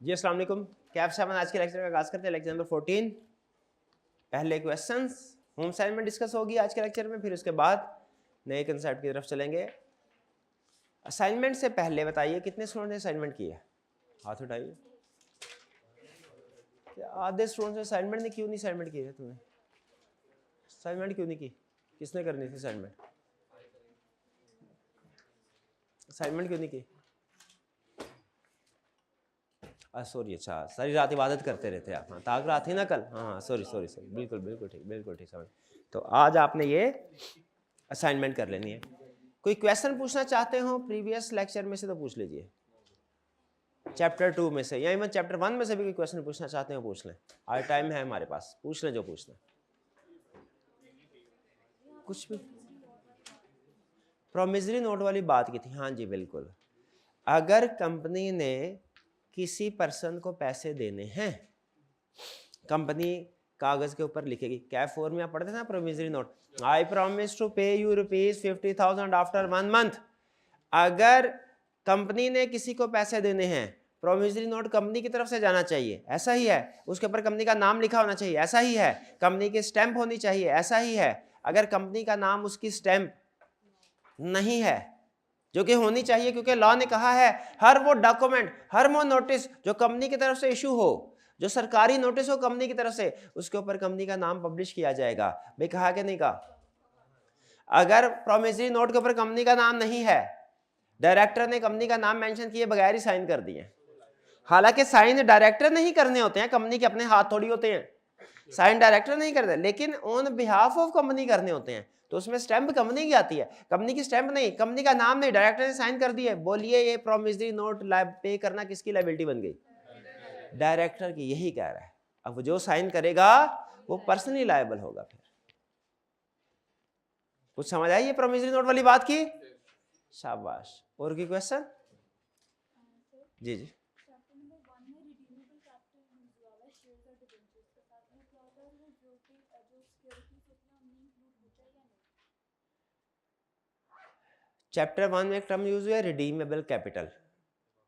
जी अस्सलाम वालेकुम। कैफ 7 आज के लेक्चर का आगाज करते हैं। लेक्चर नंबर 14 पहले क्वेश्चंस होम असाइनमेंट डिस्कस होगी आज के लेक्चर में, फिर उसके बाद नए कंसेप्ट की तरफ चलेंगे। असाइनमेंट से पहले बताइए कितने स्टूडेंट ने असाइनमेंट किया, हाथ उठाइए। आधे स्टूडेंट ने असाइनमेंट नहीं, क्यों नहीं असाइनमेंट की है तुमने? असाइनमेंट क्यों नहीं की? किसने करनी थी असाइनमेंट? असाइनमेंट क्यों नहीं की? सॉरी, अच्छा सारी रात इबादत करते रहते आप। हाँ ताक रात थी ना कल। हाँ सॉरी सॉरी सॉरी, बिल्कुल बिल्कुल ठीक, बिल्कुल ठीक समझ। तो आज आपने ये असाइनमेंट कर लेनी है। कोई क्वेश्चन पूछना चाहते हो प्रीवियस लेक्चर में से तो पूछ लीजिए, चैप्टर 2 में से या इवन चैप्टर 1 में से भी कोई क्वेश्चन पूछना चाहते हो पूछ लें। आज टाइम है हमारे पास, पूछ लें जो पूछना। कुछ भी प्रोमिसरी नोट वाली बात की थी। हाँ जी बिल्कुल, अगर कंपनी ने किसी पर्सन को पैसे देने हैं, कंपनी कागज के ऊपर लिखेगी। कैफ 4 में आप पढ़ते थे ना promissory note, I promise to pay you ₹50,000 after 1 month. अगर कंपनी ने किसी को पैसे देने हैं, प्रोमिसरी नोट कंपनी की तरफ से जाना चाहिए, ऐसा ही है। उसके ऊपर कंपनी का नाम लिखा होना चाहिए, ऐसा ही है। कंपनी की स्टैंप होनी चाहिए, ऐसा ही है। अगर कंपनी का नाम उसकी स्टैंप नहीं है, जो कि होनी चाहिए, क्योंकि लॉ ने कहा है हर वो डॉक्यूमेंट, हर वो नोटिस जो कंपनी की तरफ से इशू हो, जो सरकारी नोटिस हो कंपनी की तरफ से, उसके ऊपर कंपनी का नाम पब्लिश किया जाएगा। भाई कहा कि नहीं कहा? अगर प्रोमिसरी नोट के ऊपर कंपनी का नाम नहीं है, डायरेक्टर ने कंपनी का नाम मेंशन किए बगैर ही साइन कर दिए, हालांकि साइन डायरेक्टर नहीं करने होते हैं, कंपनी के अपने हाथ थोड़ी होते हैं, साइन डायरेक्टर नहीं करते, लेकिन ऑन बिहाफ ऑफ कंपनी करने होते हैं। तो उसमें स्टैंप कंपनी की आती है, कंपनी की स्टैंप नहीं, कंपनी का नाम नहीं, डायरेक्टर ने साइन कर दिए। बोलिए ये प्रोमिसरी नोट पे करना किसकी लायबिलिटी बन गई? डायरेक्टर की। यही कह रहा है। अब जो साइन करेगा वो पर्सनली लायबल होगा। फिर कुछ समझ आई ये प्रोमिसरी नोट वाली बात की? शाबाश। और की क्वेश्चन? जी जी, चैप्टर 1 में एक टर्म यूज हुआ है रिडीमेबल कैपिटल।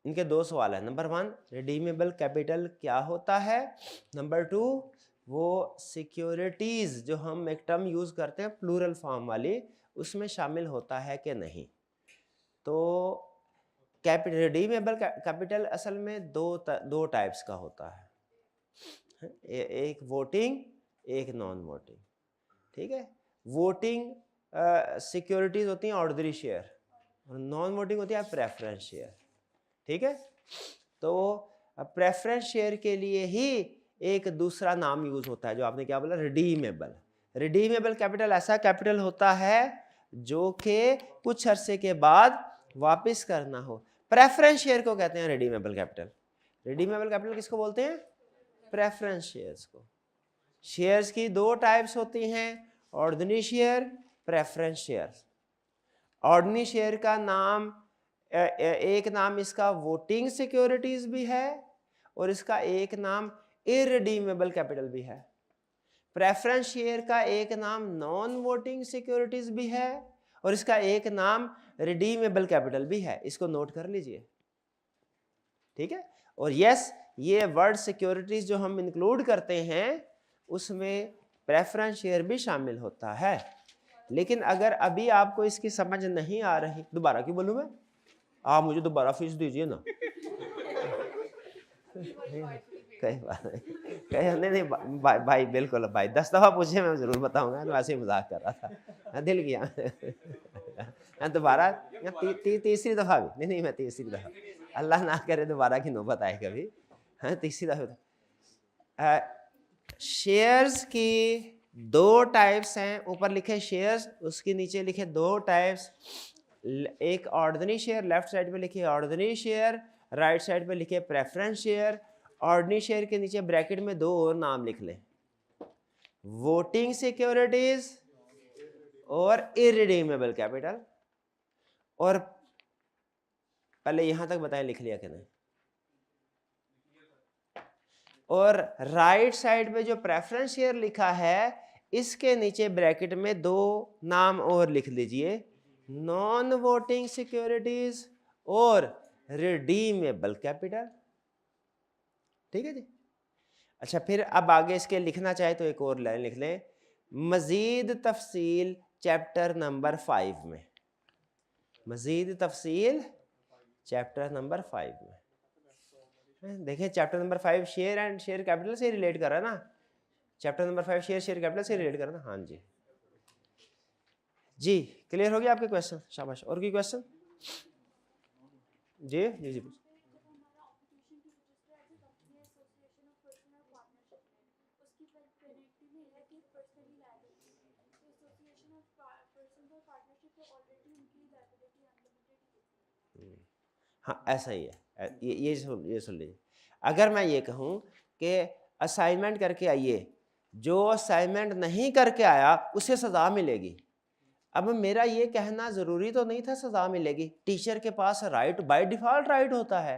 इनके दो सवाल है। नंबर 1, रिडीमेबल कैपिटल क्या होता है? नंबर 2, वो सिक्योरिटीज जो हम एक टर्म यूज करते हैं प्लूरल फॉर्म वाली, उसमें शामिल होता है कि नहीं? तो कैपिटल, रिडीमेबल कैपिटल असल में दो टाइप्स का होता है। एक वोटिंग, एक नॉन वोटिंग। ठीक है, वोटिंग सिक्योरिटीज होती हैं ऑर्डिनरी शेयर, और नॉन वोटिंग होती है प्रेफरेंस शेयर। ठीक है, तो प्रेफरेंस शेयर के लिए ही एक दूसरा नाम यूज होता है जो आपने क्या बोला, रिडीमेबल। रिडीमेबल कैपिटल ऐसा कैपिटल होता है जो कि कुछ अरसे के बाद वापस करना हो। प्रेफरेंस शेयर को कहते हैं रिडीमेबल कैपिटल। रिडीमेबल कैपिटल किसको बोलते हैं? प्रेफरेंस शेयर्स को। शेयर्स की दो टाइप्स होती हैं, ordinary share, preference share. Ordinary share का नाम, एक नाम इसका वोटिंग सिक्योरिटीज भी है, और इसका एक नाम इररिडीमेबल कैपिटल भी है। प्रेफरेंस शेयर का एक नाम नॉन वोटिंग सिक्योरिटीज भी है, और इसका एक नाम रिडीमेबल कैपिटल भी है। इसको नोट कर लीजिए। ठीक है, और यस, ये वर्ड सिक्योरिटीज जो हम इंक्लूड करते हैं उसमें प्रेफरेंस शेयर भी शामिल होता है। लेकिन अगर अभी आपको इसकी समझ नहीं आ रही, दोबारा क्यों बोलूं मैं? आप मुझे दोबारा फीस दीजिए ना। कई बात नहीं, नहीं नहीं भाई बिल्कुल भाई, 10 दफा पूछे मैं जरूर बताऊंगा, तो वैसे ही मजाक कर रहा था, दिल किया। दोबारा तीसरी दफा भी नहीं, मैं तीसरी दफा, अल्लाह ना करे दोबारा की नौबत आए कभी। हाँ तीसरी दफा। शेयर्स की दो टाइप्स हैं, ऊपर लिखे शेयर्स, उसके नीचे लिखे दो टाइप्स। एक ऑर्डिनरी शेयर, लेफ्ट साइड पे लिखे ऑर्डिनरी शेयर, राइट साइड पे लिखे प्रेफरेंस शेयर। ऑर्डिनरी शेयर के नीचे ब्रैकेट में दो और नाम लिख लें, वोटिंग सिक्योरिटीज और इररिडीमेबल कैपिटल। और पहले यहां तक बताएं लिख लिया कि नहीं? और राइट साइड पे जो प्रेफरेंस शेयर लिखा है, इसके नीचे ब्रैकेट में दो नाम और लिख लीजिए, नॉन वोटिंग सिक्योरिटीज और रिडीमेबल कैपिटल। ठीक है जी। अच्छा, फिर अब आगे इसके लिखना चाहे तो एक और लाइन लिख लें, मजीद तफसील चैप्टर नंबर 5 में, मजीद तफसील चैप्टर नंबर 5 में। देखिए chapter number 5 share and share capital से रिलेट कर रहा है ना, चैप्टर नंबर 5 शेयर कैपिटल से रिलेट कर रहा है ना। हाँ जी जी, क्लियर हो गया आपके क्वेश्चन, शाबाश। और कोई क्वेश्चन? जी जी जी। हाँ ऐसा ही है, ये सुन लीजिए। अगर मैं ये कहूँ कि असाइनमेंट करके आइए, जो असाइनमेंट नहीं करके आया उसे सज़ा मिलेगी। अब मेरा ये कहना ज़रूरी तो नहीं था सज़ा मिलेगी, टीचर के पास राइट बाय डिफ़ॉल्ट राइट होता है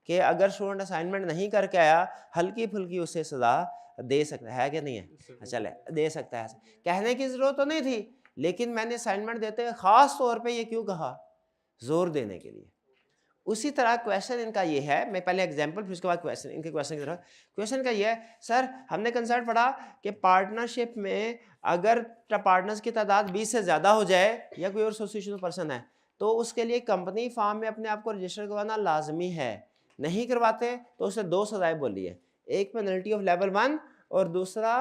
कि अगर स्टूडेंट असाइनमेंट नहीं करके आया हल्की फुल्की उसे सज़ा दे सकता है कि नहीं है, चले दे सकता है। कहने की ज़रूरत तो नहीं थी, लेकिन मैंने असाइनमेंट देते हुए ख़ास तौर पे ये क्यों कहा, जोर देने के लिए। उसी तरह क्वेश्चन इनका ये है, मैं पहले एग्जांपल फिर उसके बाद क्वेश्चन, इनके क्वेश्चन की तरफ। क्वेश्चन का ये है, सर हमने कंसेप्ट पढ़ा कि पार्टनरशिप में अगर पार्टनर्स की तादाद 20 से ज़्यादा हो जाए या कोई और एसोसिएशन पर्सन है तो उसके लिए कंपनी फार्म में अपने आप को रजिस्टर करवाना लाजमी है, नहीं करवाते तो उसे 2 सजाएं बोली है, एक पेनल्टी ऑफ लेवल 1 और दूसरा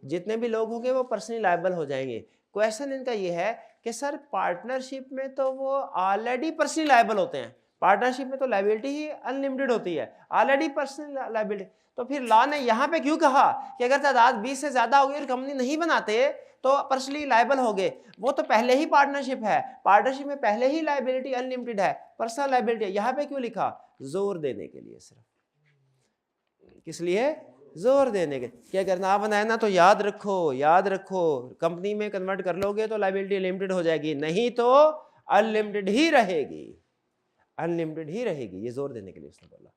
जितने भी लोग होंगे वो पर्सनली लायबल हो जाएंगे। क्वेश्चन इनका ये है कि सर पार्टनरशिप में तो वो ऑलरेडी पर्सनली लायबल होते हैं, पार्टनरशिप में तो लायबिलिटी ही अनलिमिटेड होती है, ऑलरेडी पर्सनल लायबिलिटी, तो फिर लॉ ने यहाँ पे क्यों कहा कि अगर तादाद 20 से ज्यादा होगी और कंपनी नहीं बनाते तो पर्सनली लायबल हो गए? वो तो पहले ही पार्टनरशिप है, पार्टनरशिप में पहले ही लायबिलिटी अनलिमिटेड है, पर्सनल लायबिलिटी। यहाँ पे क्यों लिखा? जोर देने के लिए, सिर्फ किस लिए? जोर देने के। क्या करना आप बनाए ना तो याद रखो, याद रखो, कंपनी में कन्वर्ट कर लोगे तो लायबिलिटी लिमिटेड हो जाएगी, नहीं तो अनलिमिटेड ही रहेगी, अनलिमिटेड ही रहेगी। ये जोर देने के लिए उसने बोला,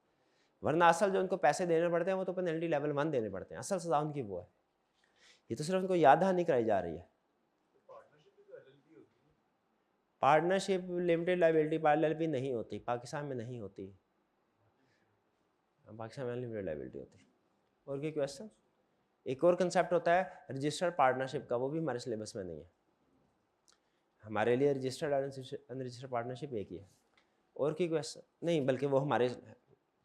वरना असल जो उनको पैसे देने पड़ते हैं वो तो पेनल्टी लेवल 1 देने पड़ते हैं, असल सजा उनकी वो है। ये तो सिर्फ उनको याद दहानी कराई जा रही है। पार्टनरशिप लिमिटेड लायबिलिटी LLP नहीं होती, पाकिस्तान में नहीं होती, पाकिस्तान में लिमिटेड लायबिलिटी होती। और कोई क्वेश्चन? एक और कंसेप्ट होता है रजिस्टर्ड पार्टनरशिप का, वो भी हमारे सिलेबस में नहीं है, हमारे लिए रजिस्टर्ड और अनरजिस्टर्ड पार्टनरशिप एक ही है। और की क्वेश्चन? नहीं, बल्कि वो हमारे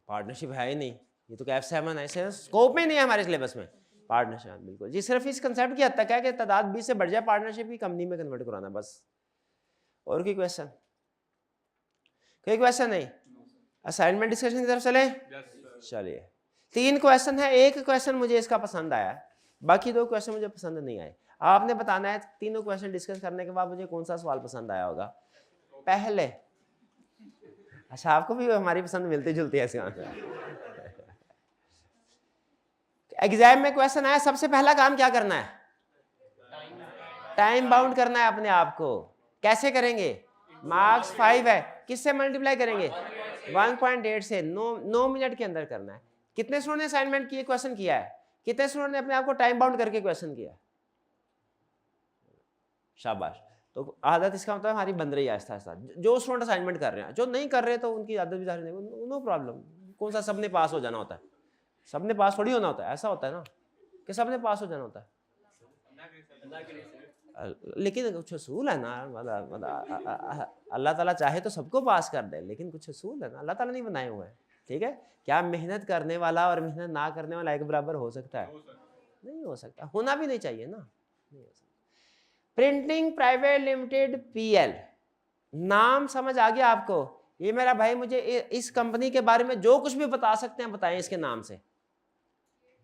पार्टनरशिप है ही नहीं, ये तो F7 ऐसे स्कोप में नहीं है हमारे सिलेबस में पार्टनरशिप, बिल्कुल जी। सिर्फ इस कंसेप्ट की हद तक है कि तादाद 20 से बढ़ जाए पार्टनरशिप की कंपनी में कन्वर्ट कराना, बस। और की क्वेश्चन? कोई क्वेश्चन नहीं? असाइनमेंट डिस्कशन की तरफ चले? चलिए, 3 क्वेश्चन है, एक क्वेश्चन मुझे इसका पसंद आया, बाकी 2 क्वेश्चन मुझे पसंद नहीं आए। आपने बताना है तीनों क्वेश्चन डिस्कस करने के बाद मुझे कौन सा सवाल पसंद आया होगा पहले। अच्छा, आपको भी हमारी पसंद मिलती जुलती है। एग्जाम में क्वेश्चन आया, सबसे पहला काम क्या करना है? टाइम बाउंड करना है अपने आप को। कैसे करेंगे? मार्क्स 5 है, किससे मल्टीप्लाई करेंगे? 1.8 से। 9 मिनट के अंदर करना है। कितने स्टूडेंट ने असाइनमेंट किए, क्वेश्चन किया है? कितने स्टूडेंट ने अपने आप को टाइम बाउंड करके क्वेश्चन किया? शाबाश। तो आदत इसका मतलब हमारी बन रही है आहिस्ता आहिस्ता। जो स्टूडेंट असाइनमेंट कर रहे हैं, जो नहीं कर रहे तो उनकी आदत भी जारी नहीं, नो प्रॉब्लम। कौन सा सबने पास हो जाना होता है? सबने पास थोड़ी होना होता है, ऐसा होता है ना कि सबने पास हो जाना होता है, लेकिन कुछ असूल है ना, अल्लाह ताला चाहे तो सबको पास कर दे, लेकिन कुछ असूल है ना, अल्लाह ताला नहीं बनाए हुए हैं, ठीक है? क्या मेहनत करने वाला और मेहनत ना करने वाला एक बराबर हो सकता है? नहीं हो सकता, होना भी नहीं चाहिए ना, नहीं हो सकता। प्रिंटिंग प्राइवेट लिमिटेड PL, नाम समझ आ गया आपको? ये मेरा भाई मुझे इस कंपनी के बारे में जो कुछ भी बता सकते हैं बताएं इसके नाम से,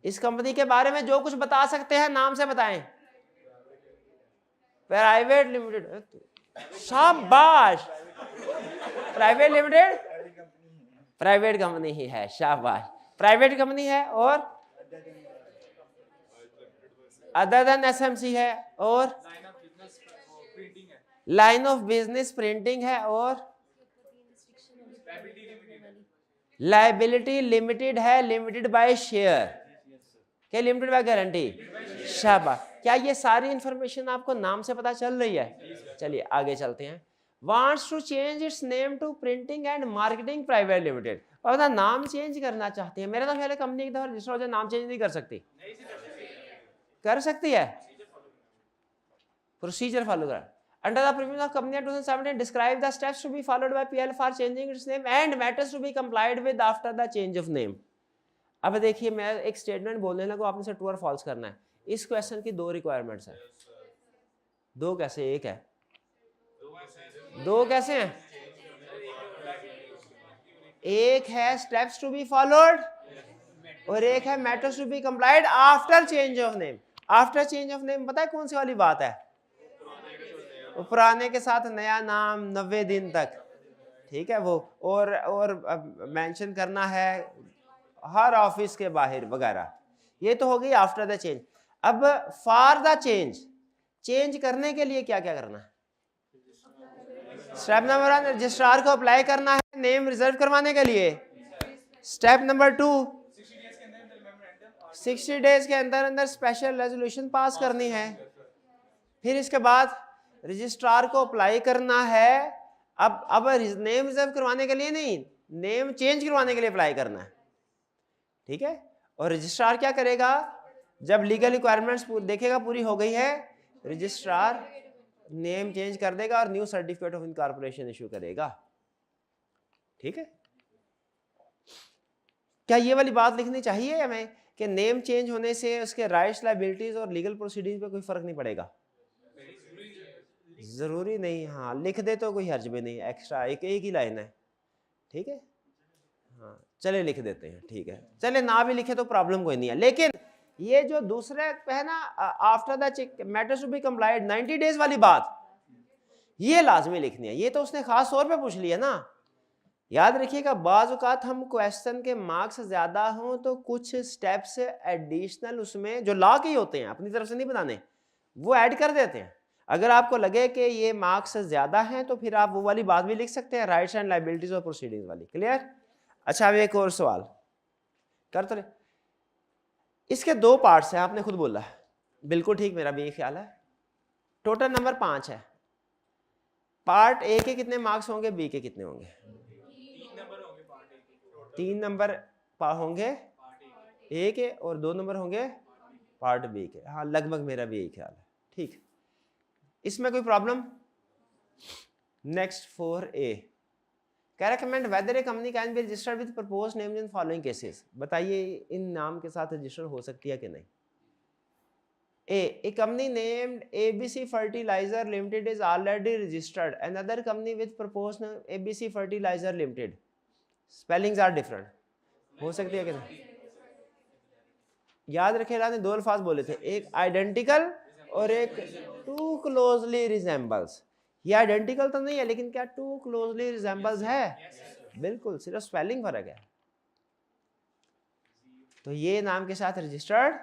इस कंपनी के बारे में जो कुछ बता सकते हैं नाम से बताएं। प्राइवेट लिमिटेड, शाबाश, प्राइवेट लिमिटेड प्राइवेट कंपनी ही है, शाबाश, प्राइवेट कंपनी है। और अदर देन SMC है, और लाइन ऑफ बिजनेस प्रिंटिंग है, और लायबिलिटी लिमिटेड है, लिमिटेड बाय शेयर, क्या लिमिटेड बाय गारंटी। शाबाश। क्या ये सारी इंफॉर्मेशन आपको नाम से पता चल रही है? चलिए आगे चलते हैं। Wants to change its name to printing and marketing private limited, और बता नाम चेंज करना चाहती है, मेरा तो ख्याल है कंपनी एक दफा रजिस्टर हो जाए नाम चेंज नहीं कर सकती, कर सकती है, प्रोसीजर फॉलो कर। Under the premises of Company Act 2017, describe the steps to be followed by PL for changing its name and matters to be complied with after the change of name. अब देखिए मैं एक statement बोलने लगा, आपने से true और false करना है। इस क्वेश्चन की दो रिक्वायरमेंट्स हैं। दो कैसे, एक है, दो कैसे हैं? एक है स्टेप्स टू बी फॉलोड और एक है matters to be complied after change of name. After change of name पता है कौन सी वाली बात है? पुराने के साथ नया नाम 90 दिन तक, ठीक है वो, और मेंशन करना है हर ऑफिस के बाहर वगैरह, ये तो हो गई आफ्टर द चेंज। अब फॉर द चेंज, चेंज करने के लिए क्या क्या करना है? स्टेप नंबर 1 रजिस्ट्रार को अप्लाई करना है नेम रिजर्व करवाने के लिए। स्टेप नंबर 2 60 डेज के अंदर अंदर स्पेशल रेजोल्यूशन पास करनी है। फिर इसके बाद रजिस्ट्रार को अप्लाई करना है। अब नेम रिजर्व करवाने के लिए नहीं, नेम चेंज करवाने के लिए अप्लाई करना है, ठीक है। और रजिस्ट्रार क्या करेगा? जब लीगल रिक्वायरमेंट्स देखेगा पूरी हो गई है, रजिस्ट्रार नेम चेंज कर देगा और new certificate of incorporation issue करेगा, ठीक है। क्या ये वाली बात लिखनी चाहिए हमें कि नेम चेंज होने से उसके राइट्स, लायबिलिटीज और लीगल प्रोसीडिंग पे कोई फर्क नहीं पड़ेगा? जरूरी नहीं, हाँ लिख दे तो कोई हर्ज भी नहीं, एक्स्ट्रा एक ही लाइन है, ठीक है। हाँ चले लिख देते हैं, ठीक है, चले ना भी लिखे तो प्रॉब्लम कोई नहीं है। लेकिन ये जो दूसरे है ना, after the matters to be complied 90 days वाली बात, ये लाजमी लिखनी है। ये तो उसने खास तौर पे पूछ लिया ना। याद रखिएगा बाज़ औक़ात हम क्वेश्चन के मार्क्स ज्यादा हों तो कुछ स्टेप्स एडिशनल उसमें जो लॉ के होते हैं, अपनी तरफ से नहीं बनाने, वो ऐड कर देते हैं। अगर आपको लगे कि ये मार्क्स ज्यादा हैं तो फिर आप वो वाली बात भी लिख सकते हैं, राइट्स एंड लायबिलिटीज और प्रोसीडिंग्स वाली। क्लियर? अच्छा अब एक और सवाल कर तो इसके दो पार्ट्स हैं, आपने खुद बोला, बिल्कुल ठीक, मेरा भी ये ख्याल है। टोटल नंबर 5 है। पार्ट ए के कितने मार्क्स होंगे, बी के कितने होंगे? 3 नंबर होंगे ए के और 2 नंबर होंगे पार्ट बी के। हाँ लगभग मेरा भी यही ख्याल है, ठीक। इसमें कोई problem? Next 4A can whether a company can be registered with proposed names in following cases. बताइए इन नाम के साथ रजिस्टर हो सकती है कि नहीं? A company named ABC fertilizer limited is already registered, another company with proposed name ABC fertilizer limited, spellings are different, हो सकती है कि नहीं? याद रखे ने दो अल्फाज बोले थे, एक आइडेंटिकल और एक टू क्लोजली रिजेंबल्स। ये आइडेंटिकल तो नहीं है लेकिन क्या टू क्लोजली रिजेंबल्स है? बिल्कुल, सिर्फ स्पेलिंग फर्क है। तो ये नाम के साथ रजिस्टर्ड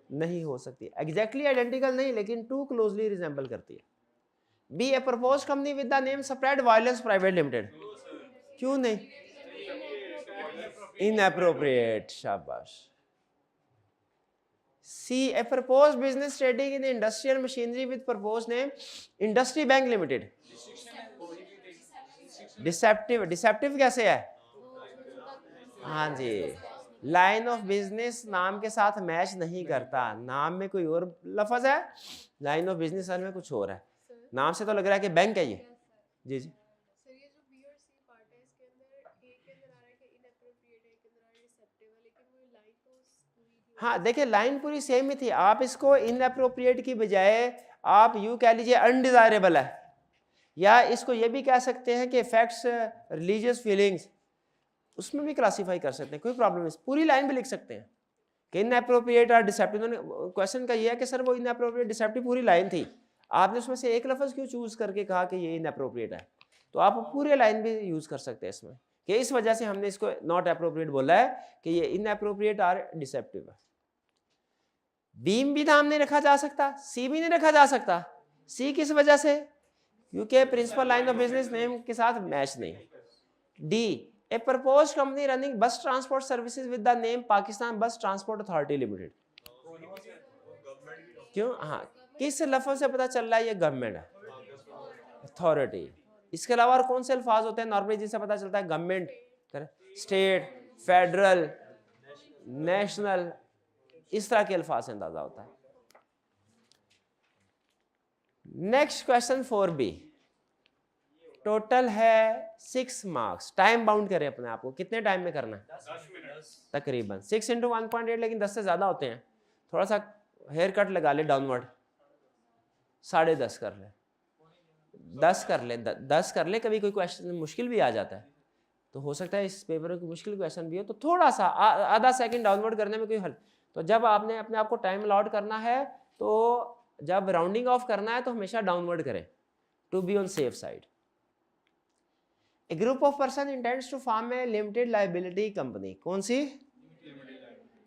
नहीं हो सकती, एग्जैक्टली आइडेंटिकल नहीं लेकिन टू क्लोजली रिजेंबल करती है। B a propose company with the name spread violence private limited, क्यों नहीं? इनएप्रोप्रिएट, शाबाश। C a proposed business trading in industrial machinery with proposed name Industry Bank Limited, deceptive कैसे है? हाँ जी, लाइन ऑफ बिजनेस नाम के साथ मैच नहीं करता, नाम में कोई और लफ्ज है, लाइन ऑफ बिजनेस में कुछ और है। नाम से तो लग रहा है कि बैंक है ये। जी जी हाँ देखिए लाइन पूरी सेम ही थी, आप इसको इनअप्रोप्रिएट की बजाय आप यूं कह लीजिए अनडिजायरेबल है, या इसको ये भी कह सकते हैं कि इफेक्ट्स रिलीजियस फीलिंग्स, उसमें भी क्लासीफाई कर सकते हैं, कोई प्रॉब्लम नहीं। पूरी लाइन भी लिख सकते हैं कि इनअप्रोप्रिएट और डिसेप्टिव। क्वेश्चन का ये है कि सर वो इनअप्रोप्रिएट डिसेप्टिव पूरी लाइन थी, आपने उसमें से एक लफ्ज क्यों चूज करके कहा कि ये इनअप्रोप्रिएट है? तो आप पूरे लाइन भी यूज कर सकते हैं इसमें कि इस वजह से हमने इसको नॉट अप्रोप्रिएट बोला है कि ये इनअप्रोप्रिएट और डिसेप्टिव है। बीम भी नाम नहीं रखा जा सकता, सी भी नहीं रखा जा सकता। सी किस वजह से? क्योंकि principal line of business name के साथ मैच नहीं। D a proposed company running bus transport services with the name Pakistan bus transport authority limited, क्यों? हाँ, किस लफ्ज से पता चल रहा है ये गवर्नमेंट है, अथॉरिटी। इसके अलावा और कौन से अल्फाज होते हैं नॉर्मली जिनसे पता चलता है गवर्नमेंट? स्टेट, फेडरल, नेशनल, इस तरह के अल्फाज से अंदाजा होता है। नेक्स्ट क्वेश्चन 4B, टोटल है 6 मार्क्स। टाइम बाउंड करें अपने आप को, कितने टाइम में करना है? 10 मिनट। तकरीबन 6 × 1.8, लेकिन 10 से ज्यादा होते हैं। थोड़ा सा हेयर कट लगा ले डाउनवर्ड, 10.5 कर ले, 10 कर ले, 10 कर ले। कभी कोई क्वेश्चन मुश्किल भी आ जाता है तो हो सकता है इस पेपर में कोई मुश्किल क्वेश्चन भी हो, तो थोड़ा सा आधा सेकंड डाउनवर्ड करने में कोई हल। तो जब आपने अपने आप को टाइम अलॉट करना है, तो जब राउंडिंग ऑफ करना है तो हमेशा डाउनवर्ड करें, to be on safe side. A group of person intends to form a limited liability company. कौन सी?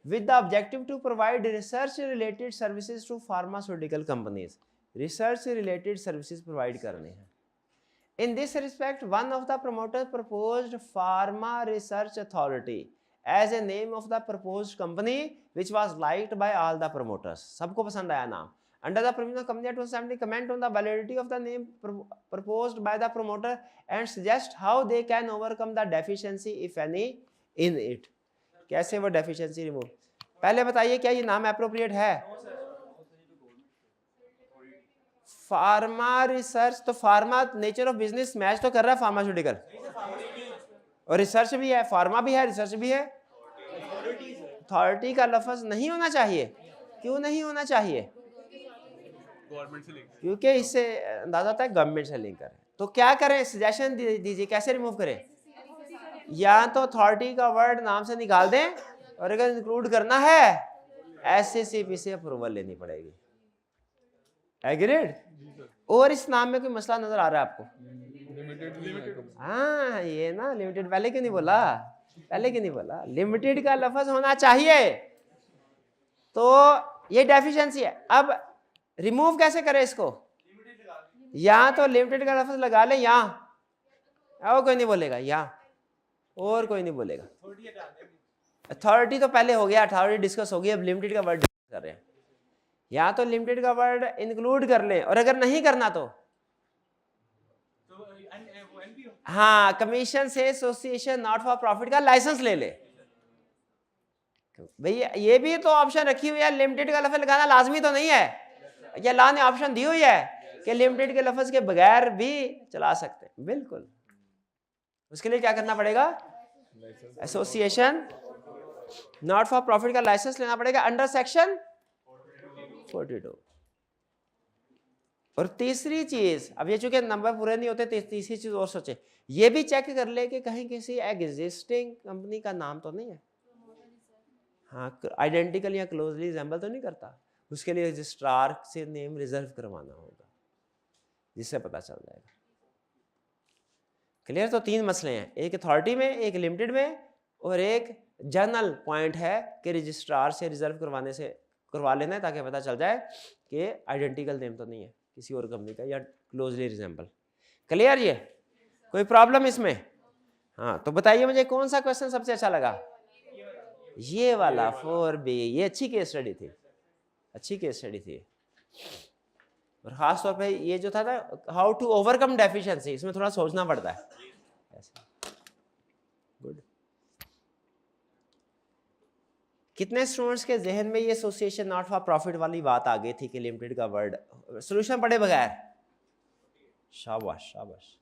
With the objective to provide research related services to pharmaceutical companies. Research related services provide करने हैं। In this respect, one of the promoters proposed Pharma Research Authority as a name of the proposed company, which was liked by all the promoters. सबको पसंद आया नाम। Under the provision of Company Act 1970, comment on the validity of the name proposed by the promoter and suggest how they can overcome the deficiency, if any, in it. कैसे वो deficiency remove? पहले बताइए क्या ये नाम appropriate है? Pharma research, तो pharma nature of business match तो कर रहा है फार्मास्यूटिकल, और रिसर्च भी है, फार्मा भी है, रिसर्च भी है। अथॉरिटी का लफ्ज नहीं होना चाहिए। क्यों नहीं होना चाहिए? गवर्नमेंट से लिंक, क्योंकि इससे अंदाजा होता है गवर्नमेंट से लिंक करें। तो क्या करें, सजेशन दीजिए कैसे रिमूव करें। या तो अथॉरिटी का वर्ड नाम से निकाल दें, और अगर इंक्लूड करना है SCCP से अप्रूवल लेनी पड़ेगी। एग्रीड? और इस नाम में कोई मसला नजर आ रहा है आपको? हाँ, ये ना लिमिटेड, पहले क्यों नहीं बोला? पहले क्यों नहीं बोला? लिमिटेड का लफ्ज होना चाहिए। तो ये डेफिशिएंसी है। अब रिमूव कैसे करें इसको? या तो लिमिटेड का लफ्ज लगा ले, यहाँ और कोई नहीं बोलेगा, यहाँ और कोई नहीं बोलेगा। अथॉरिटी तो पहले हो गया, अथॉरिटी डिस्कस हो गई, अब लिमिटेड का वर्ड डिस्कस कर रहे हैं। या तो लिमिटेड का वर्ड इंक्लूड कर ले, और अगर नहीं करना तो हाँ, कमीशन से एसोसिएशन नॉट फॉर प्रॉफिट का लाइसेंस ले ले। भैया ये भी तो ऑप्शन रखी हुई है, लिमिटेड का लफ्ज लगाना लाजमी तो नहीं है। या ला ने ऑप्शन दी हुई है कि लिमिटेड के लफ्ज के बगैर भी चला सकते हैं। बिल्कुल, उसके लिए क्या करना पड़ेगा? एसोसिएशन नॉट फॉर प्रॉफिट का लाइसेंस लेना पड़ेगा अंडर सेक्शन 42। और तीसरी चीज, अब ये चूंकि नंबर पूरे नहीं होते, तीसरी चीज और सोचे, ये भी चेक कर ले कि कहीं किसी एग्जिस्टिंग कंपनी का नाम तो नहीं है। हाँ, आइडेंटिकल या क्लोजली रिजेंबल तो नहीं करता। उसके लिए रजिस्ट्रार से नेम रिजर्व करवाना होगा, जिससे पता चल जाएगा। क्लियर? तो 3 मसले हैं, एक अथॉरिटी में, एक लिमिटेड में, और एक जनरल पॉइंट है कि रजिस्ट्रार से रिजर्व करवा लेना है, ताकि पता चल जाए कि आइडेंटिकल नेम तो नहीं है किसी और कंपनी का, या क्लोजली रिजेंबल। क्लियर? ये कोई प्रॉब्लम इसमें? हाँ, तो बताइए मुझे कौन सा क्वेश्चन सबसे अच्छा लगा? ये वाला 4B। ये अच्छी केस स्टडी थी, अच्छी केस स्टडी थी। और खास तौर पे ये जो था ना, हाउ टू ओवरकम डेफिशिएंसी, इसमें थोड़ा सोचना पड़ता है। गुड। कितने स्टूडेंट्स के जहन में ये एसोसिएशन नॉट फॉर प्रॉफिट वाली बात आ गई थी कि लिमिटेड का वर्ड सॉल्यूशन पढ़े बगैर? शाबाश शाबाश।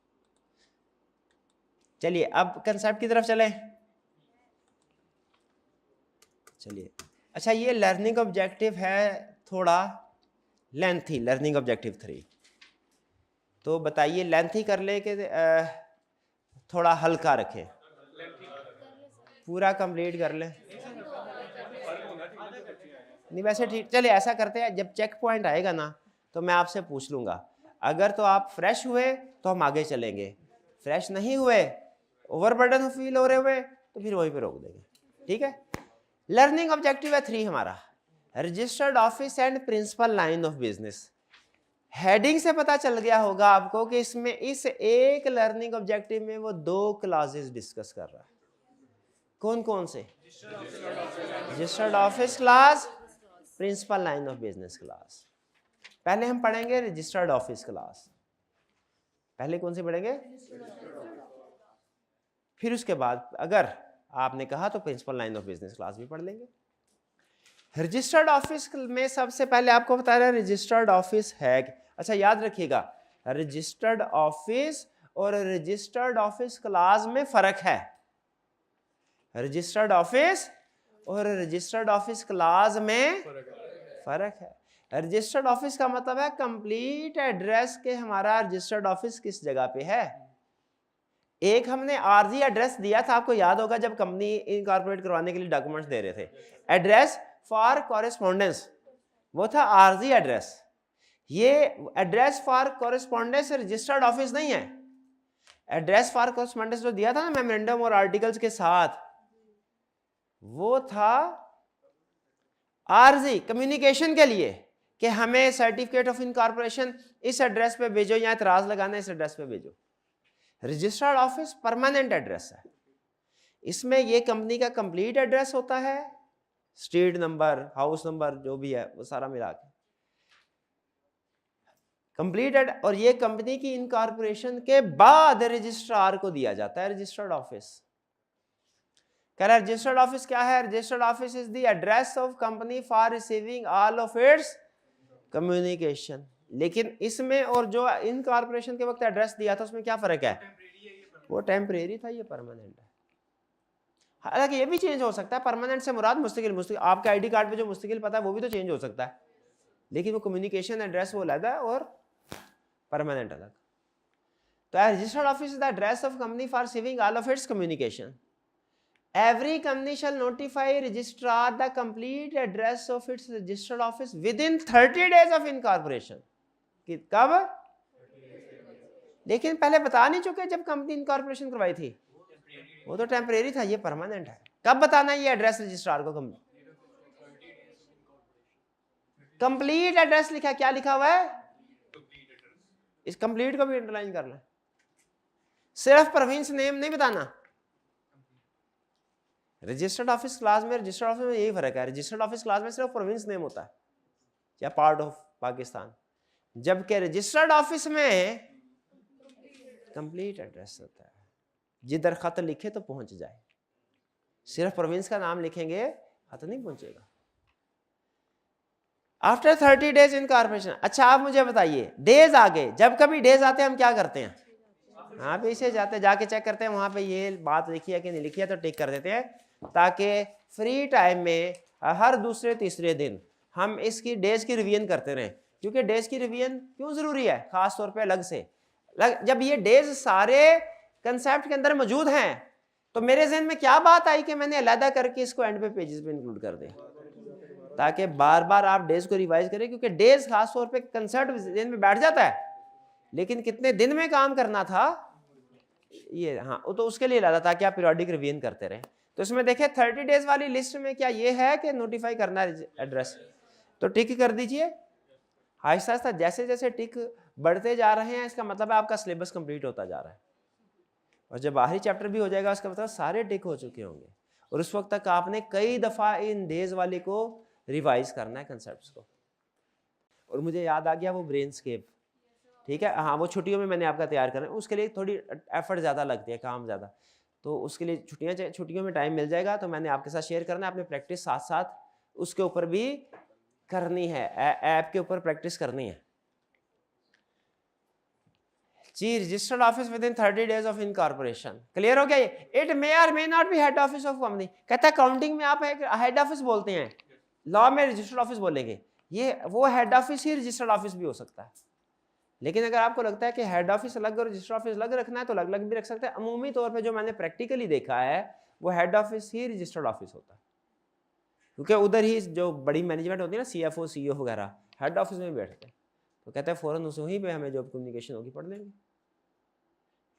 चलिए अब कंसेप्ट की तरफ चलें। चलिए, अच्छा, ये लर्निंग ऑब्जेक्टिव है थोड़ा लेंथी, लर्निंग ऑब्जेक्टिव 3। तो बताइए लेंथी कर ले कि थोड़ा हल्का रखें? पूरा कंप्लीट कर ले। नहीं वैसे ठीक, चलिए ऐसा करते हैं, जब चेक पॉइंट आएगा ना तो मैं आपसे पूछ लूंगा। अगर तो आप फ्रेश हुए तो हम आगे चलेंगे, फ्रेश नहीं हुए, ओवरबर्डन फील हो रहे हुए, तो फिर वहीं पे रोक देंगे। ठीक है? लर्निंग ऑब्जेक्टिव है 3 हमारा, registered office and principal line of business. Heading से पता चल गया होगा आपको कि इसमें इस एक लर्निंग ऑब्जेक्टिव में वो 2 क्लासेस डिस्कस कर रहा है। कौन कौन से? Registered office class, principal line of business class. पहले हम पढ़ेंगे रजिस्टर्ड ऑफिस क्लास। पहले कौन सी पढ़ेंगे? फिर उसके बाद अगर आपने कहा तो principal line of business class भी पढ़ लेंगे। रजिस्टर्ड ऑफिस में सबसे पहले आपको बता रहा है रजिस्टर्ड ऑफिस है। अच्छा याद रखिएगा, रजिस्टर्ड ऑफिस और रजिस्टर्ड ऑफिस क्लास में फर्क है। रजिस्टर्ड ऑफिस और रजिस्टर्ड ऑफिस क्लास में फर्क है। रजिस्टर्ड ऑफिस का मतलब है कंप्लीट एड्रेस के हमारा रजिस्टर्ड ऑफिस किस जगह पे है। एक हमने आरजी एड्रेस दिया था, आपको याद होगा जब कंपनी इनकॉर्पोरेट करवाने के लिए डॉक्यूमेंट्स दे रहे थे, एड्रेस फॉर कॉरेस्पॉन्डेंस, वो था आरजी एड्रेस। ये address for correspondence registered office नहीं है। एड्रेस फॉर कॉरेस्पॉन्डेंस जो दिया था ना मेमोरेंडम और आर्टिकल्स के साथ, वो था आरजी कम्युनिकेशन के लिए कि हमें सर्टिफिकेट ऑफ इनकॉर्पोरेशन इस एड्रेस पे भेजो या एतराज लगाना इस एड्रेस पे भेजो। रजिस्टर्ड ऑफिस परमानेंट एड्रेस है, इसमें ये कंपनी का कंप्लीट एड्रेस होता है, स्ट्रीट नंबर, हाउस नंबर जो भी है वो सारा मिला के कंप्लीट। और ये कंपनी की इनकॉर्पोरेशन के बाद रजिस्ट्रार को दिया जाता है रजिस्टर्ड ऑफिस। कह रहा है रजिस्टर्ड ऑफिस क्या है? Registered office is the address of company for receiving all of its communication. लेकिन इसमें और जो इनकॉर्पोरेशन के वक्त एड्रेस दिया था उसमें क्या फर्क है? वो टेम्परेरी था, ये परमानेंट है। हालांकि ये भी चेंज हो सकता है, परमानेंट से मुराद मुस्तकिल आपके आईडी कार्ड पे जो मुस्तकिल पता है वो भी तो चेंज हो सकता है, लेकिन वो कम्युनिकेशन एड्रेस वो अलग है और परमानेंट अलग। तो registered office is the address of company for receiving all of its communication. Every company shall notify registrar the complete address of its registered office within 30 days of incorporation. कब? लेकिन पहले बता नहीं चुके जब कंपनी इनकॉर्पोरेशन करवाई थी, वो तो टेम्परेरी था, ये परमानेंट है। कब बताना ये एड्रेस रजिस्ट्रार को? कंप्लीट एड्रेस लिखा, क्या लिखा हुआ है? इस कंप्लीट को भी अंडरलाइन कर लें। सिर्फ प्रोविंस नेम नहीं बताना। रजिस्टर्ड ऑफिस क्लास में रजिस्टर्ड ऑफिस में यही फर्क है, रजिस्टर्ड ऑफिस क्लास में सिर्फ प्रोविंस नेम होता है या पार्ट ऑफ पाकिस्तान, जबकि रजिस्टर्ड ऑफिस में कंप्लीट एड्रेस होता है। जिधर खत लिखे तो पहुंच जाए, सिर्फ प्रोविंस का नाम लिखेंगे खत नहीं पहुंचेगा। After 30 days incorporation. अच्छा आप मुझे बताइए, डेज आ गए, जब कभी डेज आते हैं हम क्या करते हैं? हाँ पीछे जाते, जाके चेक करते हैं वहां पे ये बात लिखी है कि नहीं लिखी है, तो टिक कर देते हैं, ताकि फ्री टाइम में हर दूसरे तीसरे दिन हम इसकी डेज की रिवीजन करते रहें। क्योंकि डेज की रिवीजन क्यों जरूरी है? खास तौर पे अलग से जब ये डेज सारे कंसेप्ट के अंदर मौजूद हैं, तो मेरे जहन में क्या बात आई कि मैंने अलग करके इसको एंड पे पेजेस पे इंक्लूड कर दिया, ताकि बार बार आप डेज को रिवाइज करें। क्योंकि डेज खास तौर पे कंसेप्ट जहन में बैठ जाता है, लेकिन कितने दिन में काम करना था ये, हाँ तो उसके लिए लाता था कि आप पीरियोडिक रिवीजन करते रहें। तो इसमें देखें 30 डेज वाली लिस्ट में क्या ये है कि नोटिफाई करना है एड्रेस, तो टिक कर दीजिए। आहिस्ता आहिस्ता जैसे जैसे टिक बढ़ते जा रहे हैं, इसका मतलब है आपका सिलेबस कंप्लीट होता जा रहा है, और जब आखिरी चैप्टर भी हो जाएगा उसका मतलब सारे टिक हो चुके होंगे, और उस वक्त तक आपने कई दफ़ा इन डेज वाले को रिवाइज करना है कंसेप्ट को। और मुझे याद आ गया वो ब्रेनस्केप, ठीक है, हाँ वो छुट्टियों में मैंने आपका तैयार करना है, उसके लिए थोड़ी एफर्ट ज़्यादा लगती है, काम ज़्यादा, तो उसके लिए छुट्टियों में टाइम मिल जाएगा तो मैंने आपके साथ शेयर करना है। आपने प्रैक्टिस साथ साथ उसके ऊपर भी करनी है, ऐप के ऊपर प्रैक्टिस करनी है जी। Registered office within 30 days of incorporation, clear हो गया ये? It may or may not be head office of company. कहता है काउंटिंग में आप हेड ऑफिस बोलते हैं, लॉ में रजिस्टर्ड ऑफिस बोलेंगे, ये वो हेड ऑफिस ही रजिस्टर्ड ऑफिस भी हो सकता है। लेकिन अगर आपको लगता है कि हेड ऑफिस अलग और रजिस्टर ऑफिस अलग रखना है तो अलग अलग भी रख सकते हैं। अमूमी तौर पे जो मैंने प्रैक्टिकली देखा है वो हेड ऑफिस ही रजिस्टर्ड ऑफिस होता है, क्योंकि उधर ही जो बड़ी मैनेजमेंट होती है ना, CFO CEO वगैरह हेड ऑफिस में बैठते हैं, तो कहते हैं फ़ौरन उस वहीं पे हमें जो कम्युनिकेशन होगी पढ़ लेंगे,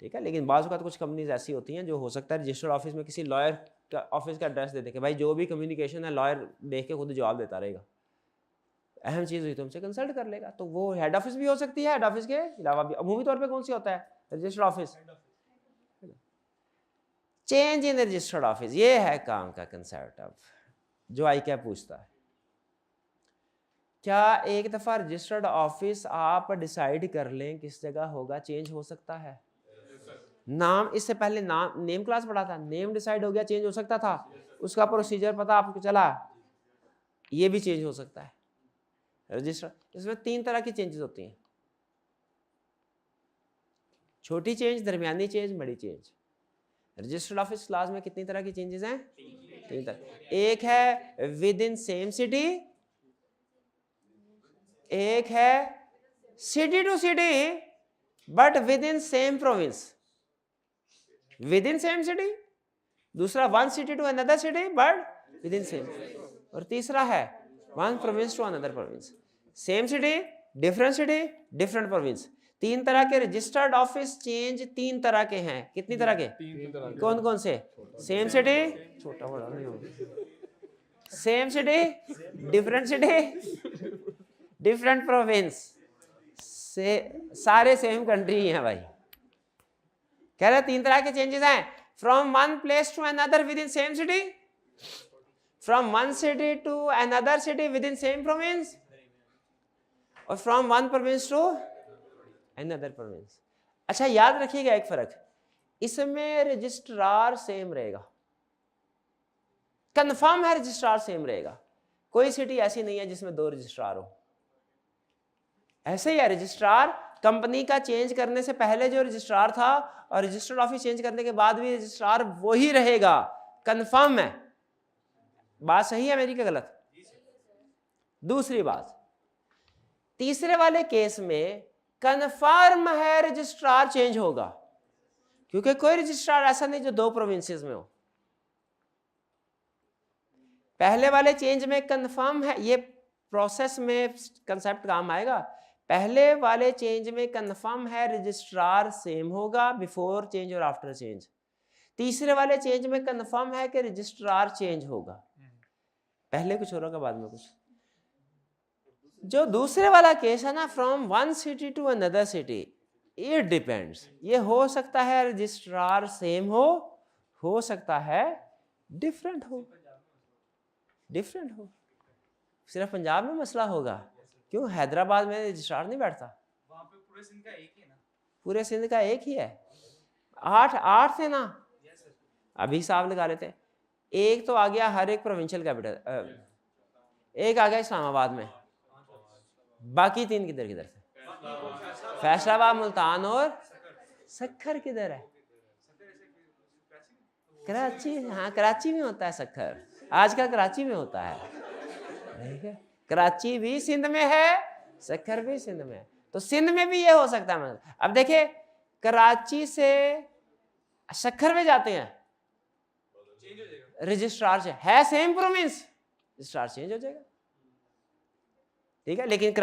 ठीक है। लेकिन बाज़ औक़ात कुछ कंपनीज ऐसी होती हैं जो हो सकता है रजिस्टर्ड ऑफिस में किसी लॉयर का ऑफिस का एड्रेस दे दे कि भाई जो भी कम्युनिकेशन है लॉयर देख के खुद जवाब देता रहेगा, अहम चीज़ हुई तो हमसे कंसल्ट कर लेगा, तो वो हेड ऑफिस भी हो सकती है। हेड ऑफिस के अलावा भी अमूमी तौर पे कौन सी होता है? Registered office. Change in registered office, ये है काम का कंसेप्ट। अब जो आई क्या पूछता है, क्या एक दफ़ा रजिस्टर्ड ऑफिस आप डिसाइड कर लें किस जगह होगा, चेंज हो सकता है? नाम, इससे पहले नाम नेम क्लास पढ़ा था, नेम डिसाइड हो गया, चेंज हो सकता था, उसका प्रोसीजर पता आपको चला, ये भी चेंज हो सकता है। रजिस्टर, इसमें 3 तरह की चेंजेस होती हैं, छोटी चेंज, दरमियानी चेंज, बड़ी चेंज। रजिस्टर्ड ऑफिस क्लास में कितनी तरह की चेंजेस हैं? 3 तरह। एक है विद इन सेम सिटी, एक है city to city but within same province, within same city. दूसरा one city to another city but within same, और तीसरा है one province to another province, same city different city different province. 3 तरह के registered office change 3 तरह के हैं। कितनी तरह के? कौन कौन से? सेम सिटी, छोटा बड़ा नहीं होगा, same city different city different province, से सारे सेम कंट्री हैं भाई। कह रहे 3 तरह के चेंजेस हैं, from one place to another within same city, from one city to another city within same province, और from one province to another province. अच्छा याद रखिएगा एक फर्क, इसमें रजिस्ट्रार सेम रहेगा, कंफर्म है रजिस्ट्रार सेम रहेगा। कोई सिटी ऐसी नहीं है जिसमें 2 रजिस्ट्रार हो। ऐसे ही है, रजिस्ट्रार कंपनी का चेंज करने से पहले जो रजिस्ट्रार था और रजिस्टर्ड ऑफिस चेंज करने के बाद भी रजिस्ट्रार वही रहेगा, कंफर्म है। बात सही है मेरी क्या गलत? दूसरी बात, तीसरे वाले केस में कंफर्म है रजिस्ट्रार चेंज होगा, क्योंकि कोई रजिस्ट्रार ऐसा नहीं जो 2 प्रोविंसेस में हो। पहले वाले चेंज में कंफर्म है, ये प्रोसेस में कंसेप्ट काम आएगा। पहले वाले चेंज में कंफर्म है रजिस्ट्रार सेम होगा बिफोर चेंज और आफ्टर चेंज। तीसरे वाले चेंज में कंफर्म है कि रजिस्ट्रार चेंज होगा, पहले कुछ हो रहा बाद में कुछ। जो दूसरे वाला केस है ना, from one city to another city, it depends, ये हो सकता है रजिस्ट्रार सेम हो सकता है डिफरेंट हो, डिफरेंट हो। सिर्फ पंजाब में मसला होगा, क्यों? हैदराबाद में रजिस्ट्रार नहीं बैठता, वहाँ पे पूरे सिंध का एक ही है ना, पूरे सिंध का एक ही है। 8 थे ना, अभी हिसाब लगा लेते हैं। एक तो आ गया हर एक प्रोविंशियल कैपिटल, एक आ गया इस्लामाबाद में, बाकी 3 किधर किधर थे? फैसलाबाद, मुल्तान और सक्खर किधर है? कराची, हाँ कराची में होता है सक्खर, आजकल कराची में होता है, ठीक है। कराची भी सिंध में है, सक्खर भी सिंध में है, तो सिंध में भी ये हो सकता है। अब देखिए कराची से सक्खर में जाते हैं, रजिस्ट्रार से है सेम प्रोविंस, रजिस्ट्रार चेंज हो जाएगा, ठीक है। लेकिन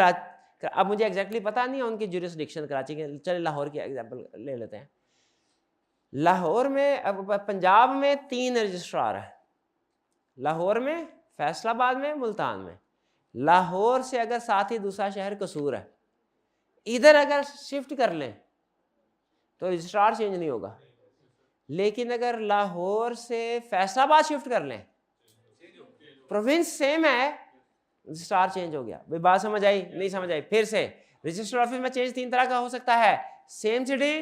अब मुझे एग्जैक्टली पता नहीं है उनकी ज्यूरिसडिक्शन कराची के, चले लाहौर की एग्जांपल ले लेते हैं। लाहौर में, अब पंजाब में 3 रजिस्ट्रार है, लाहौर में, फैसलाबाद में, मुल्तान में। लाहौर से अगर साथ ही दूसरा शहर कसूर है, इधर अगर शिफ्ट कर लें तो रजिस्ट्रार चेंज नहीं होगा, लेकिन अगर लाहौर से फैसलाबाद शिफ्ट कर लें, प्रोविंस सेम है, रजिस्ट्रार चेंज हो गया। भाई बात समझ आई? नहीं समझ आई? फिर से, रजिस्टर ऑफिस में चेंज 3 तरह का हो सकता है, same city,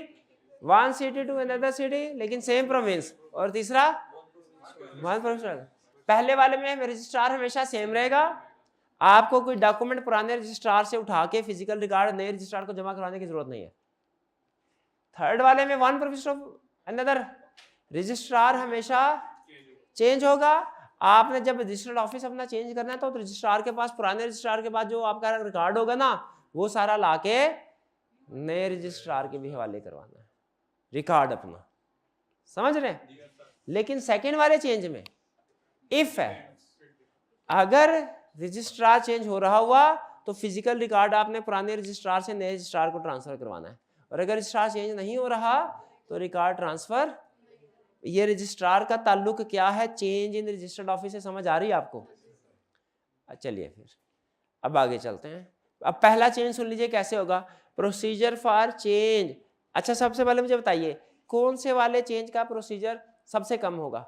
one city to another city लेकिन सेम प्रोविंस, और तीसरा वन प्रोविंस। पहले वाले में रजिस्ट्रार हमेशा सेम रहेगा, आपको कोई डॉक्यूमेंट पुराने रजिस्ट्रार से उठा के फिजिकल रिकॉर्ड नए रजिस्ट्रार को जमा कराने की जरूरत नहीं है। थर्ड वाले में one province of another, registrar हमेशा चेंज होगा। आपने जब रजिस्टर्ड ऑफिस अपना चेंज करना है तो रजिस्ट्रार के पास, पुराने रजिस्ट्रार के पास जो आपका रिकॉर्ड होगा ना, वो सारा लाके नए रजिस्ट्रार के भी हवाले करवाना है, रिकॉर्ड अपना, समझ रहे हैं। लेकिन सेकंड वाले चेंज में इफ है, अगर रजिस्ट्रार चेंज हो रहा हुआ तो फिजिकल रिकॉर्ड आपने पुराने रजिस्ट्रार से नए रजिस्ट्रार को ट्रांसफर करवाना है, और अगर रजिस्ट्रार चेंज नहीं हो रहा तो रिकॉर्ड ट्रांसफर। ये रजिस्ट्रार का ताल्लुक क्या है चेंज इन रजिस्टर्ड ऑफिस से, समझ आ रही है आपको? चलिए फिर अब आगे चलते हैं। अब पहला चेंज सुन लीजिए कैसे होगा, प्रोसीजर फॉर चेंज। अच्छा सबसे पहले मुझे बताइए कौन से वाले चेंज का प्रोसीजर सबसे कम होगा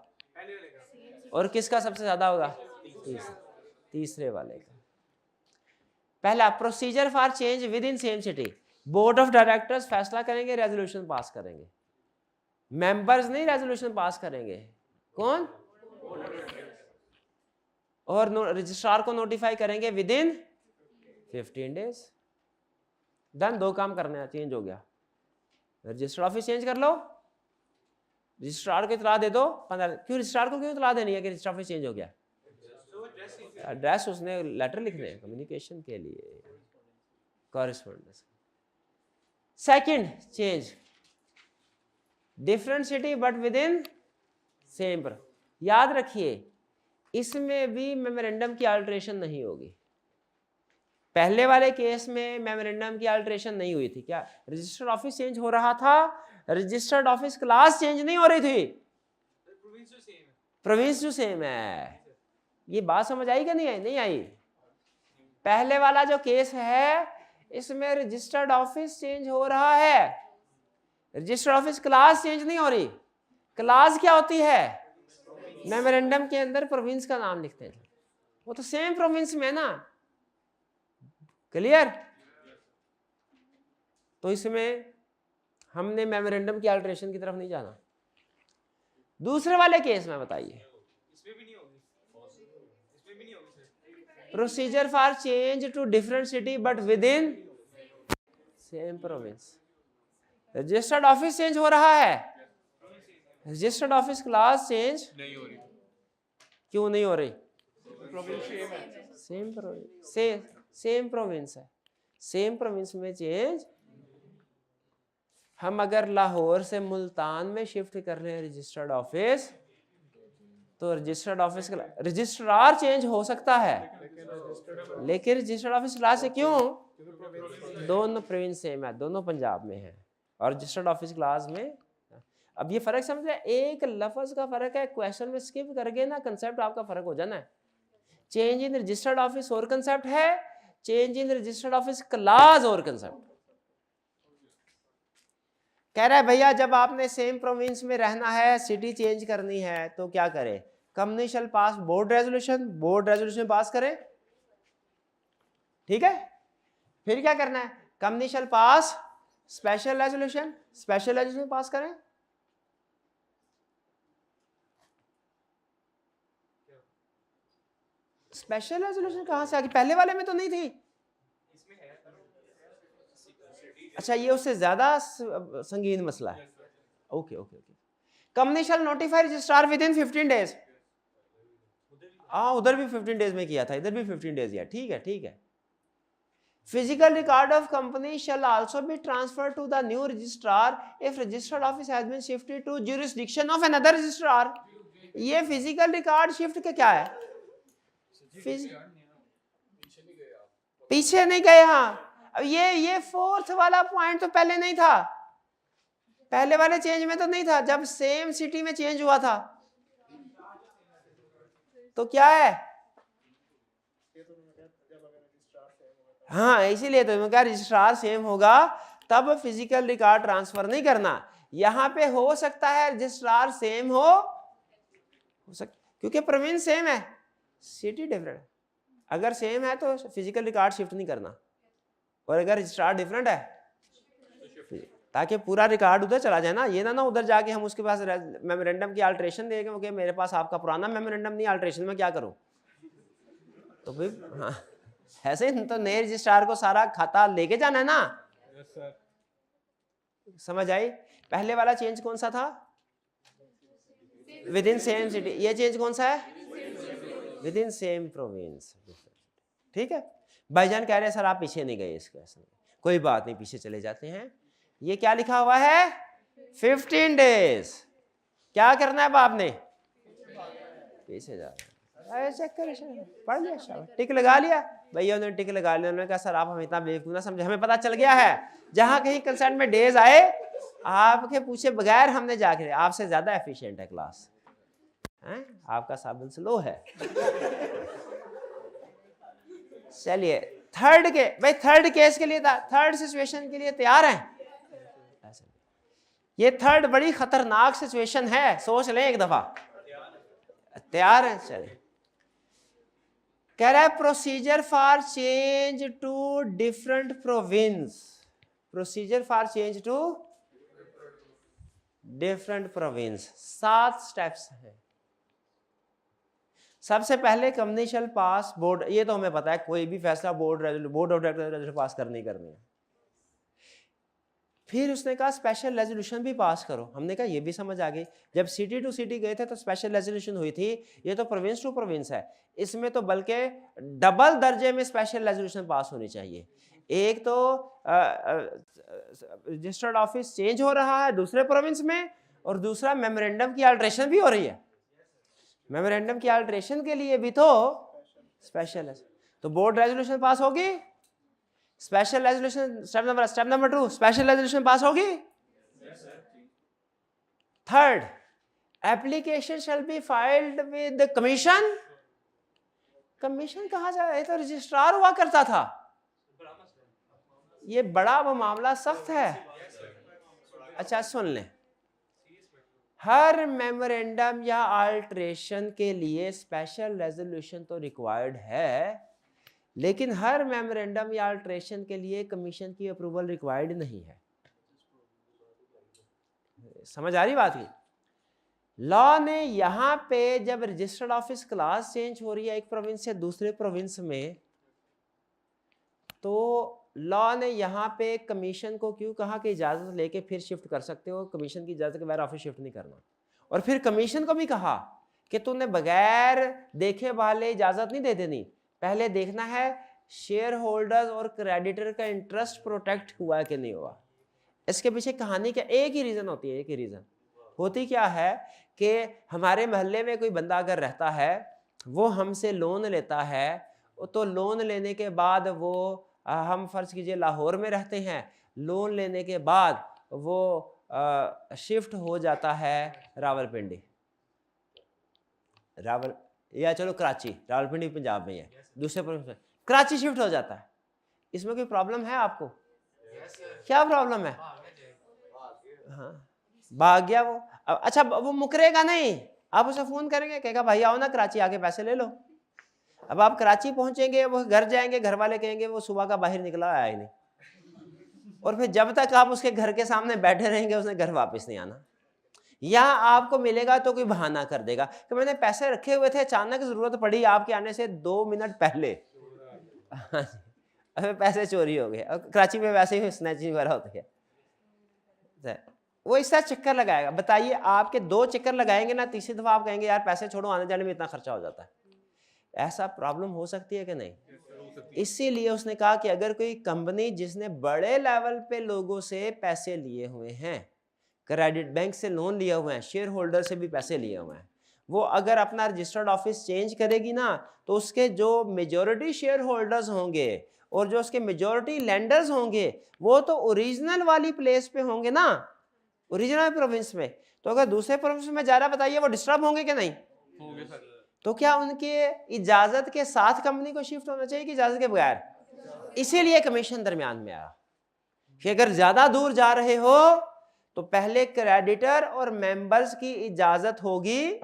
और किसका सबसे ज्यादा होगा? तीसरे वाले का। पहला procedure for change with in same city, board of directors फैसला करेंगे, रेजोल्यूशन पास करेंगे। मेंबर्स नहीं रेजोल्यूशन पास करेंगे, कौन? और रजिस्ट्रार को नोटिफाई करेंगे विद इन 15 डेज। डन, 2 काम करने हैं, चेंज हो गया। रजिस्टर ऑफिस चेंज कर लो, रजिस्ट्रार को इतला दे दो 15। क्यों रजिस्ट्रार को क्यों इतला देनी है कि रजिस्टर ऑफिस चेंज हो गया? एड्रेस उसने लेटर लिखने हैं कम्युनिकेशन के लिए, correspondence. Second change, different city but within same पर। याद रखिए इसमें भी मेमोरेंडम की अल्टरेशन नहीं होगी। पहले वाले केस में मेमोरेंडम की अल्टरेशन नहीं हुई थी। क्या रजिस्टर्ड ऑफिस चेंज हो रहा था, रजिस्टर्ड ऑफिस क्लास चेंज नहीं हो रही थी। प्रोविंस जो सेम है। ये बात समझ आई कि नहीं आई? नहीं आई। पहले वाला जो केस है इसमें रजिस्टर्ड ऑफिस चेंज हो रहा है, रजिस्टर्ड ऑफिस क्लास चेंज नहीं हो रही। क्लास क्या होती है? मेमोरेंडम के अंदर प्रोविंस का नाम लिखते हैं, वो तो सेम प्रोविंस में ना। क्लियर? तो इसमें हमने मेमोरेंडम की अल्टरेशन की तरफ नहीं जाना। दूसरे वाले केस में बताइए, procedure for change to different city but within same province. Registered office change हो रहा है, रजिस्टर्ड ऑफिस क्लास चेंज नहीं हो रही। क्यों नहीं हो रही? सेम प्रोविंस है। सेम प्रोविंस में चेंज। हम अगर लाहौर से मुल्तान में शिफ्ट कर रहे हैं रजिस्टर्ड ऑफिस, तो रजिस्टर्ड ऑफिस रजिस्ट्रार चेंज हो सकता है, लेकिन रजिस्टर्ड ऑफिस क्लास से क्यों? दोनों प्रोविंस सेम है, दोनों पंजाब में है, और रजिस्टर्ड ऑफिस क्लास में। अब ये फर्क समझ रहे? एक लफ्ज का फर्क है, क्वेश्चन में स्किप करके ना कंसेप्ट आपका फर्क हो जाना है। चेंज इन रजिस्टर्ड ऑफिस और कंसेप्ट है, change in registered office class और कंसेप्ट। कह रहा है भैया जब आपने सेम प्रोविंस में रहना है, सिटी चेंज करनी है, तो क्या करें? कंपनी शैल पास बोर्ड रेजोल्यूशन पास करें। ठीक है, फिर क्या करना है? कंपनी शैल पास स्पेशल रेजोल्यूशन पास करें। स्पेशल रेजोल्यूशन कहां से आ गई? पहले वाले में तो नहीं थी। अच्छा, ये उससे ज्यादा संगीन मसला है। Okay. Company shall notify registrar with in 15 days. उधर भी 15 डेज में किया था, इधर भी 15 डेज किया। ठीक है। Physical record of company shall also be transferred to the new registrar if registered office has been shifted to jurisdiction of another registrar. ये फिजिकल रिकॉर्ड शिफ्ट के क्या है? पीछे नहीं गए। हाँ, अब ये फोर्थ वाला पॉइंट तो पहले नहीं था, पहले वाले चेंज में तो नहीं था। जब सेम सिटी में चेंज हुआ था तो क्या है? हाँ, इसीलिए तो मैं कहा रजिस्ट्रार सेम होगा तब फिजिकल रिकॉर्ड ट्रांसफर नहीं करना। यहां पे हो सकता है रजिस्ट्रार सेम हो क्योंकि प्रोविंस सेम है, सिटी डिफरेंट। अगर सेम है तो फिजिकल रिकॉर्ड शिफ्ट नहीं करना, और अगर रजिस्ट्रार डिफरेंट है ताकि पूरा रिकॉर्ड उधर चला जाए ना। ये ना उधर जाके हम उसके पास मेमोरेंडम की अल्टरेशन देंगे, क्योंकि मेरे पास आपका पुराना मेमोरेंडम नहीं, अल्टरेशन में क्या करूं? तो फिर हाँ, ऐसे तो नए रजिस्ट्रार को सारा खाता लेके जाना है ना। समझ आई? पहले वाला चेंज कौन सा था? With in same city. ये चेंज कौन सा है? With in same province. ठीक है। भाईजान कह रहे हैं सर आप पीछे नहीं गए इस क्वेश्चन में। कोई बात नहीं, पीछे चले जाते हैं। ये क्या लिखा हुआ है? 15 डेज। क्या करना है अब आपने? पीछे जा चेक कर, पढ़ लिया, शाबाश, टिक लगा लिया। भैया उन्होंने टिक लगा लिया। उन्होंने कहा सर आप हमें इतना बेवकूफ ना समझे, हमें पता चल गया है जहां कहीं कंसेंट में डेज आए आपके पूछे बगैर हमने जाके, आपसे ज्यादा एफिशिएंट है क्लास है? आपका साबुन स्लो है। चलिए थर्ड केस के लिए, थर्ड सिचुएशन के लिए तैयार हैं? ये थर्ड बड़ी खतरनाक सिचुएशन है, सोच लें एक दफा। तैयार हैं? चलिए, कह रहा है procedure for change to different province. Procedure for change to different province, 7 steps हैं। सबसे पहले कंपनी शैल पास बोर्ड, ये तो हमें पता है कोई भी फैसला बोर्ड ऑफ डायरेक्टर पास करनी है। फिर उसने कहा स्पेशल रेजोल्यूशन भी पास करो, हमने कहा ये भी समझ आ गई। जब सिटी टू सिटी गए थे तो स्पेशल रेजोल्यूशन हुई थी, ये तो प्रोविंस टू प्रोविंस है, इसमें तो बल्कि डबल दर्जे में स्पेशल रेजोल्यूशन पास होनी चाहिए। एक तो रजिस्टर्ड ऑफिस चेंज हो रहा है दूसरे प्रोविंस में, और दूसरा मेमोरेंडम की अल्ट्रेशन भी हो रही है। मेमोरेंडम की अल्ट्रेशन के लिए भी तो स्पेशल है, तो बोर्ड रेजोल्यूशन पास होगी। Special resolution step number 2 special resolution pass होगी। Third, application shall be filed with commission. Commission कहा जाए, तो रजिस्ट्रार हुआ करता था, ये बड़ा वो मामला सख्त है। अच्छा सुन लें, हर मेमोरेंडम या अल्ट्रेशन के लिए स्पेशल रेजोल्यूशन तो रिक्वायर्ड है, लेकिन हर मेमोरेंडम या अल्ट्रेशन के लिए कमीशन की अप्रूवल रिक्वायर्ड नहीं है। समझ आ रही बात की? लॉ ने यहां पे जब रजिस्टर्ड ऑफिस क्लास चेंज हो रही है एक प्रोविंस से दूसरे प्रोविंस में, तो लॉ ने यहाँ पे कमीशन को क्यों कहा कि इजाजत लेके फिर शिफ्ट कर सकते हो, कमीशन की इजाजत के बगैर ऑफिस शिफ्ट नहीं करना। और फिर कमीशन को भी कहा कि तूने बगैर देखे वाले इजाजत नहीं दे देनी, पहले देखना है शेयर होल्डर्स और क्रेडिटर का इंटरेस्ट प्रोटेक्ट हुआ कि नहीं हुआ। इसके पीछे कहानी क्या, एक ही रीजन होती है, एक ही रीजन होती क्या है कि हमारे मोहल्ले में कोई बंदा अगर रहता है, वो हमसे लोन लेता है, तो लोन लेने के बाद वो हम फर्ज कीजिए लाहौर में रहते हैं, लोन लेने के बाद वो शिफ्ट हो जाता है रावलपिंडी, या चलो कराची, रावलपिंडी पंजाब में है, दूसरे प्रोविंस में कराची शिफ्ट हो जाता है। इसमें कोई प्रॉब्लम है आपको? क्या प्रॉब्लम है? हाँ, भाग गया वो। अच्छा वो मुकरेगा नहीं, आप उसे फोन करेंगे, कहेगा भाई आओ ना कराची, आके पैसे ले लो। अब आप कराची पहुंचेंगे, वो घर जाएंगे, घर वाले कहेंगे वो सुबह का बाहर निकला आया ही नहीं, और फिर जब तक आप उसके घर के सामने बैठे रहेंगे उसने घर वापस नहीं आना। या आपको मिलेगा तो कोई बहाना कर देगा कि मैंने पैसे रखे हुए थे, अचानक जरूरत पड़ी आपके आने से 2 मिनट पहले, पैसे चोरी हो गए। और कराची में वैसे ही स्नैचिंग वगैरह होती है, वो इस तरह चक्कर लगाएगा। बताइए, आपके 2 चक्कर लगाएंगे ना, तीसरी दफा आप कहेंगे यार पैसे छोड़ो, आने जाने में इतना खर्चा हो जाता है। ऐसा प्रॉब्लम हो सकती है कि नहीं? इसीलिए उसने कहा कि अगर कोई कंपनी जिसने बड़े लेवल पे लोगों से पैसे लिए हुए हैं, क्रेडिट बैंक से लोन लिए हुए हैं, शेयर होल्डर से भी पैसे लिए हुए हैं, वो अगर अपना रजिस्टर्ड ऑफिस चेंज करेगी ना, तो उसके जो मेजॉरिटी शेयर होल्डर्स होंगे और जो उसके मेजॉरिटी लेंडर्स होंगे, वो तो ओरिजिनल वाली प्लेस पे होंगे ना, ओरिजिनल प्रोविंस में। तो अगर दूसरे प्रोविंस में जा रहा, बताइए वो डिस्टर्ब होंगे कि नहीं? होंगे सर। तो क्या उनके इजाजत के साथ कंपनी को शिफ्ट होना चाहिए कि इजाजत के बगैर? इसीलिए कमीशन दरमियान में आया कि अगर ज्यादा दूर जा रहे हो तो पहले क्रेडिटर और मेंबर्स की इजाजत होगी,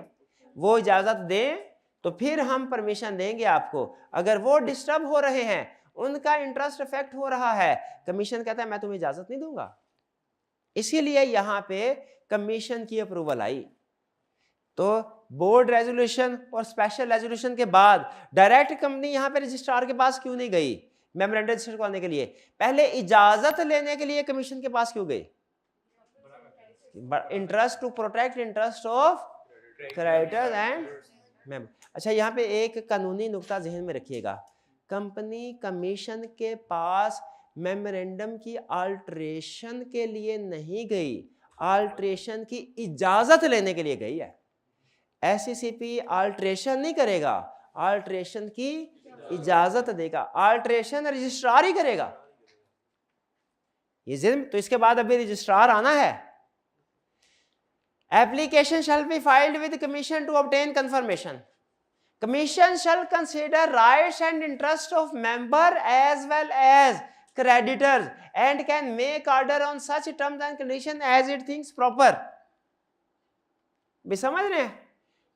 वो इजाजत दें तो फिर हम परमिशन देंगे आपको। अगर वो डिस्टर्ब हो रहे हैं, उनका इंटरेस्ट इफेक्ट हो रहा है, कमीशन कहता है मैं तुम्हें इजाजत नहीं दूंगा। इसीलिए यहां पे कमीशन की अप्रूवल आई। तो बोर्ड रेजोल्यूशन और स्पेशल रेजोल्यूशन के बाद डायरेक्ट कंपनी यहां पे रजिस्ट्रार के पास क्यों नहीं गई मेमोरेंडम रजिस्टर करने के लिए? पहले इजाजत लेने के लिए कमीशन के पास क्यों गई? Interest to protect interest of creditors and member. अच्छा, यहाँ पे एक कानूनी नुक्ता जहन में रखिएगा, कंपनी कमीशन के पास मेमोरेंडम की अल्ट्रेशन के लिए नहीं गई, अल्ट्रेशन की इजाजत लेने के लिए गई है। एससीसीपी अल्ट्रेशन नहीं करेगा, अल्ट्रेशन की इजाजत देगा, अल्ट्रेशन रजिस्ट्रार ही करेगा। ये जिन तो इसके बाद अभी रजिस्ट्रार आना है। Application shall be filed with commission to obtain confirmation. Commission shall consider rights and interest of member as well as creditors and can make order on such terms and conditions as it thinks proper. भी समझ रहे हैं?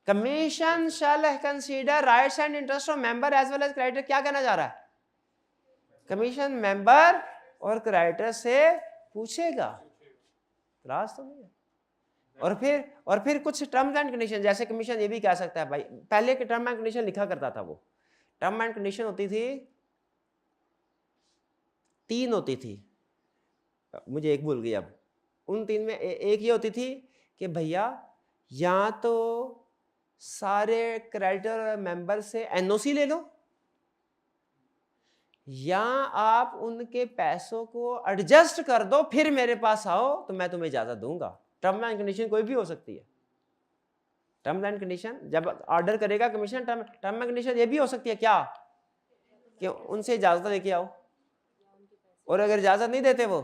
Commission shall consider rights and interest of member as well as creditor। क्या कहना जा रहा है? Commission member और क्रेडिटर से पूछेगा, राज तो नहीं है। और फिर कुछ टर्म्स एंड कंडीशन, जैसे कमीशन ये भी कह सकता है भाई, पहले के टर्म एंड कंडीशन लिखा करता था वो, टर्म एंड कंडीशन होती थी 3 होती थी, मुझे एक भूल गई अब, उन 3 में एक ये होती थी कि भैया या तो सारे क्रेडिटर मेंबर से एनओसी ले लो, या आप उनके पैसों को एडजस्ट कर दो फिर मेरे पास आओ तो मैं तुम्हें इजाजत दूंगा। टर्म एंड कंडीशन कोई भी हो सकती है। टर्म एंड कंडीशन जब ऑर्डर करेगा कमीशन, टर्म एंड कंडीशन ये भी हो सकती है क्या कि उनसे इजाजत लेके आओ, और अगर इजाजत नहीं देते वो,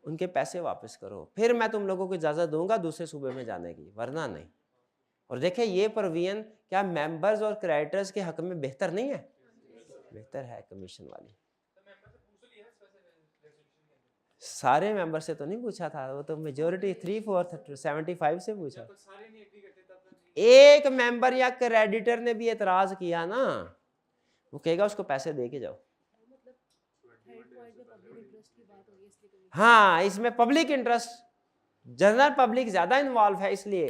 उनके पैसे वापस करो, फिर मैं तुम लोगों को इजाजत दूंगा दूसरे सूबे में जाने की, वरना नहीं। और देखें ये प्रोविजन क्या मेंबर्स और क्रेडिटर्स के हक में बेहतर नहीं है? बेहतर है कमीशन वाली। सारे मेंबर से तो नहीं पूछा था, वो तो मेजोरिटी 3/4 75 से पूछा। एक मेंबर या क्रेडिटर ने भी एतराज किया ना, वो कहेगा उसको पैसे दे के जाओ। हाँ, इसमें पब्लिक इंटरेस्ट, जनरल पब्लिक ज्यादा इन्वॉल्व है, इसलिए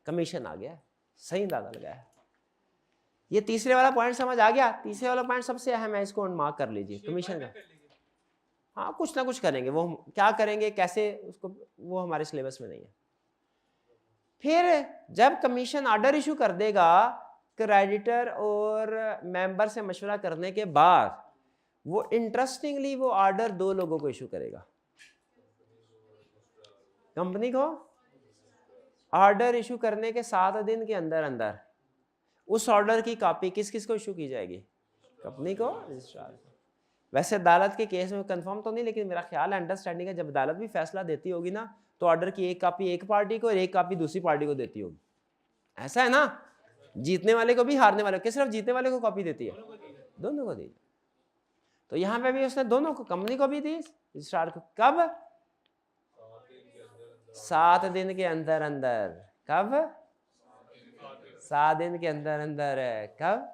कमीशन आ गया। सही अंदाजा लगाया। ये तीसरे वाला पॉइंट समझ आ गया? तीसरे वाला पॉइंट सबसे अहम है, इसको मार्क कर लीजिए, कमीशन का। हाँ, कुछ ना कुछ करेंगे, वो क्या करेंगे कैसे उसको, वो हमारे सिलेबस में नहीं है। फिर जब कमीशन ऑर्डर इशू कर देगा, क्रेडिटर और मेंबर से मशवरा करने के बाद, वो इंटरेस्टिंगली वो ऑर्डर 2 लोगों को इशू करेगा। कंपनी को ऑर्डर इशू करने के 7 दिन के अंदर अंदर उस ऑर्डर की कॉपी किस किस को इशू की जाएगी? कंपनी को, रजिस्ट्रार को। वैसे अदालत के केस में कंफर्म तो नहीं, लेकिन मेरा ख्याल है, अंडरस्टैंडिंग है, जब अदालत भी फैसला देती होगी ना, तो ऑर्डर की एक कॉपी एक पार्टी को और एक कॉपी दूसरी पार्टी को देती होगी। ऐसा है ना? जीतने वाले को भी हारने वाले को, सिर्फ जीतने वाले को कॉपी देती है? दोनों को दी। तो यहाँ पे भी उसने दोनों को, कंपनी को भी दी, रजिस्ट्रार को। कब? 7 दिन के अंदर अंदर। कब? 7 दिन के अंदर अंदर है। कब?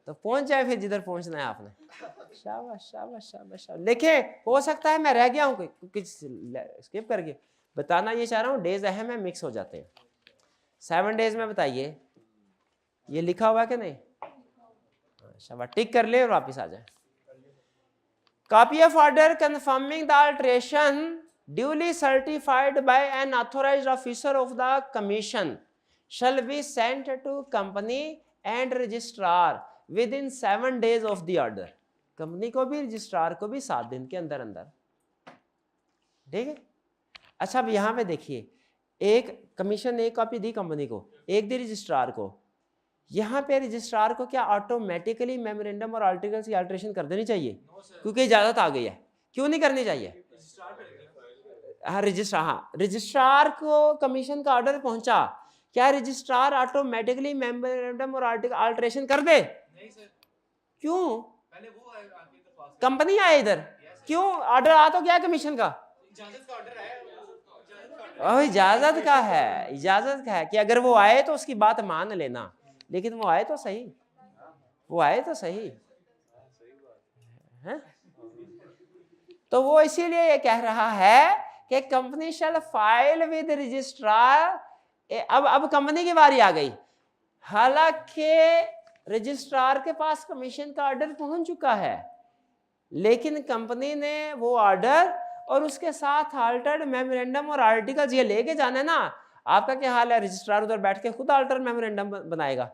तो पहुंच जाए फिर जिधर पहुंचना है आपने। शाबाश शाबाश शाबाश शाबाश। देखें, हो सकता है मैं रह गया हूं कुछ स्किप करके, बताना ये चाह रहा हूं, डेज अहम है, मिक्स हो जाते हैं। 7 डेज में बताइए ये लिखा हुआ है कि नहीं? शाबाश, टिक कर ले और वापिस आ जाए। Copy of order confirming the alteration duly certified by an authorized officer of the commission shall be sent to company and registrar within 7 days of the order। Company को भी रजिस्ट्रार को भी 7 दिन के अंदर अंदर। ठीक है। अच्छा, अब यहां पे देखिए, एक कमीशन एक कॉपी दी कंपनी को, एक दी रजिस्ट्रार को। यहां पे रजिस्ट्रार को क्या ऑटोमेटिकली मेमोरेंडम और आर्टिकल्स की अल्टरेशन कर देनी चाहिए? क्योंकि इजाजत आ गई है। क्यों नहीं करनी चाहिए? रजिस्ट्रार को कमीशन का ऑर्डर पहुंचा, क्या रजिस्ट्रार ऑटोमेटिकली मेमोरेंडम और अल्टरेशन कर दे? नहीं सर। क्यों? पहले वो आके तो पास कंपनी आए इधर, क्यों? ऑर्डर आ तो गया कमीशन का, इजाजत का ऑर्डर है, इजाजत का है, इजाजत का है कि अगर वो आए तो उसकी बात मान लेना, लेकिन वो आए तो सही, वो आए तो सही है? तो वो इसीलिए ये कह रहा है कि company shall file with registrar. अब कंपनी की बारी आ गई। हालांकि रजिस्ट्रार के पास कमीशन का ऑर्डर पहुंच चुका है, लेकिन कंपनी ने वो ऑर्डर और उसके साथ अल्टर्ड मेमोरेंडम और आर्टिकल्स ये लेके जाना है ना। आपका क्या हाल है? रजिस्ट्रार उधर बैठ के खुद अल्टर्ड मेमोरेंडम बनाएगा,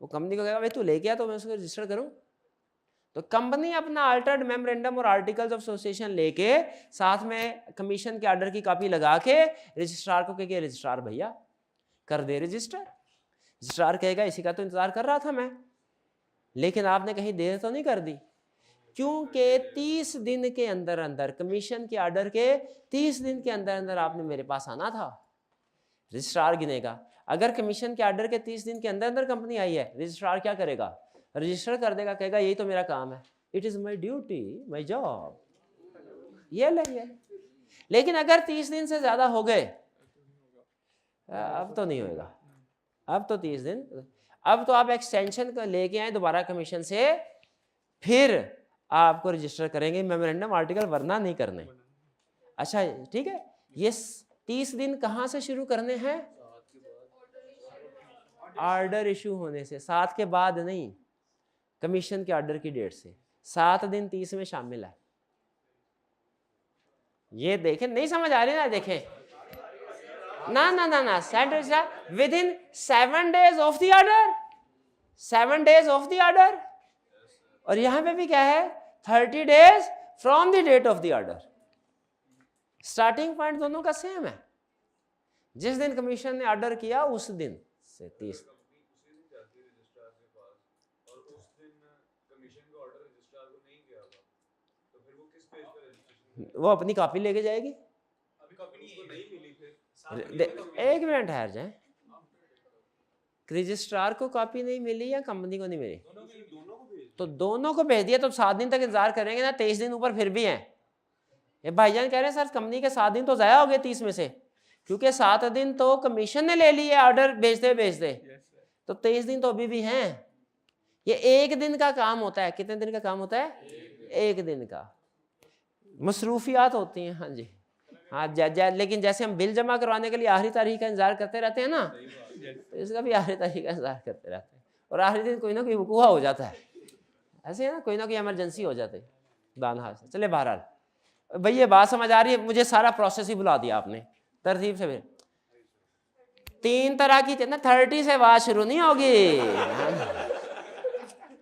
वो कंपनी को कहेगा भाई तू लेके आ तो मैं उसको रजिस्टर करूं। तो कंपनी अपना अल्टर्ड मेमोरेंडम और आर्टिकल्स ऑफ एसोसिएशन लेके साथ में कमीशन के ऑर्डर की कॉपी लगा के रजिस्ट्रार को कहेगा रजिस्ट्रार भैया कर दे रजिस्टर। रजिस्ट्रार कहेगा इसी का तो इंतजार कर रहा था मैं, लेकिन आपने कहीं देर तो नहीं कर दी, क्योंकि 30 दिन के अंदर अंदर, कमीशन के ऑर्डर के 30 दिन के अंदर अंदर आपने मेरे पास आना था। रजिस्ट्रार गिनेगा, अगर कमीशन के ऑर्डर के 30 दिन के अंदर अंदर कंपनी आई है, रजिस्ट्रार क्या करेगा? रजिस्टर कर देगा, कहेगा यही तो मेरा काम है, it is my duty, my job, ये ले। लेकिन अगर 30 दिन से ज्यादा हो गए, अब तो नहीं होगा, अब तो 30 दिन, अब तो आप एक्सटेंशन लेके आए दोबारा कमीशन से, फिर आपको रजिस्टर करेंगे मेमोरेंडम आर्टिकल, वरना नहीं करने। अच्छा ठीक है, ये 30 दिन कहाँ से शुरू करने हैं? ऑर्डर इशू होने से, 7 के बाद नहीं, कमीशन के ऑर्डर की डेट से। 7 दिन 30 में शामिल है। ये देखें, नहीं समझ आ रही ना, देखें ना ना ना ना, within 7 days of the order, 7 days of the order. और यहां पे भी क्या है? 30 days from the date of the order. Starting point दोनों का सेम है, जिस दिन कमीशन ने ऑर्डर किया उस दिन से 30। वो अपनी कॉपी लेके जाएगी। अभी कॉपी नहीं मिली फिर। एक मिनट ठहर जाए, रजिस्ट्रार को कॉपी नहीं मिली या कंपनी को नहीं मिली? तो दोनों को भेज दिया, तो 7 दिन तक इंतजार करेंगे ना, 23 दिन ऊपर फिर भी हैं। ये भाईजान कह रहे हैं सर कंपनी के 7 दिन तो ज़ाया हो गए 30 में से, क्योंकि 7 दिन तो कमीशन ने ले लिए ऑर्डर भेजते, तो 23 दिन तो अभी भी हैं। ये 1 दिन का काम होता है। कितने दिन का काम होता है? 1 दिन का। मसरूफियात होती हैं। हाँ जी, हाँ लेकिन जैसे हम बिल जमा करवाने के लिए आखिरी तारीख का इंतजार करते रहते हैं ना, तो इसका भी आखिरी तारीख का इंतजार करते रहते हैं, और आखिरी दिन कोई ना कोई वकूआ हो जाता है, ऐसे है ना, कोई ना कोई इमरजेंसी हो जाती है दानहा से। चले बहरहाल भाई, ये बात समझ आ रही है? मुझे सारा प्रोसेस ही बुला दिया आपने तरतीब से। 3 तरह की ना, 30 से बात शुरू नहीं होगी,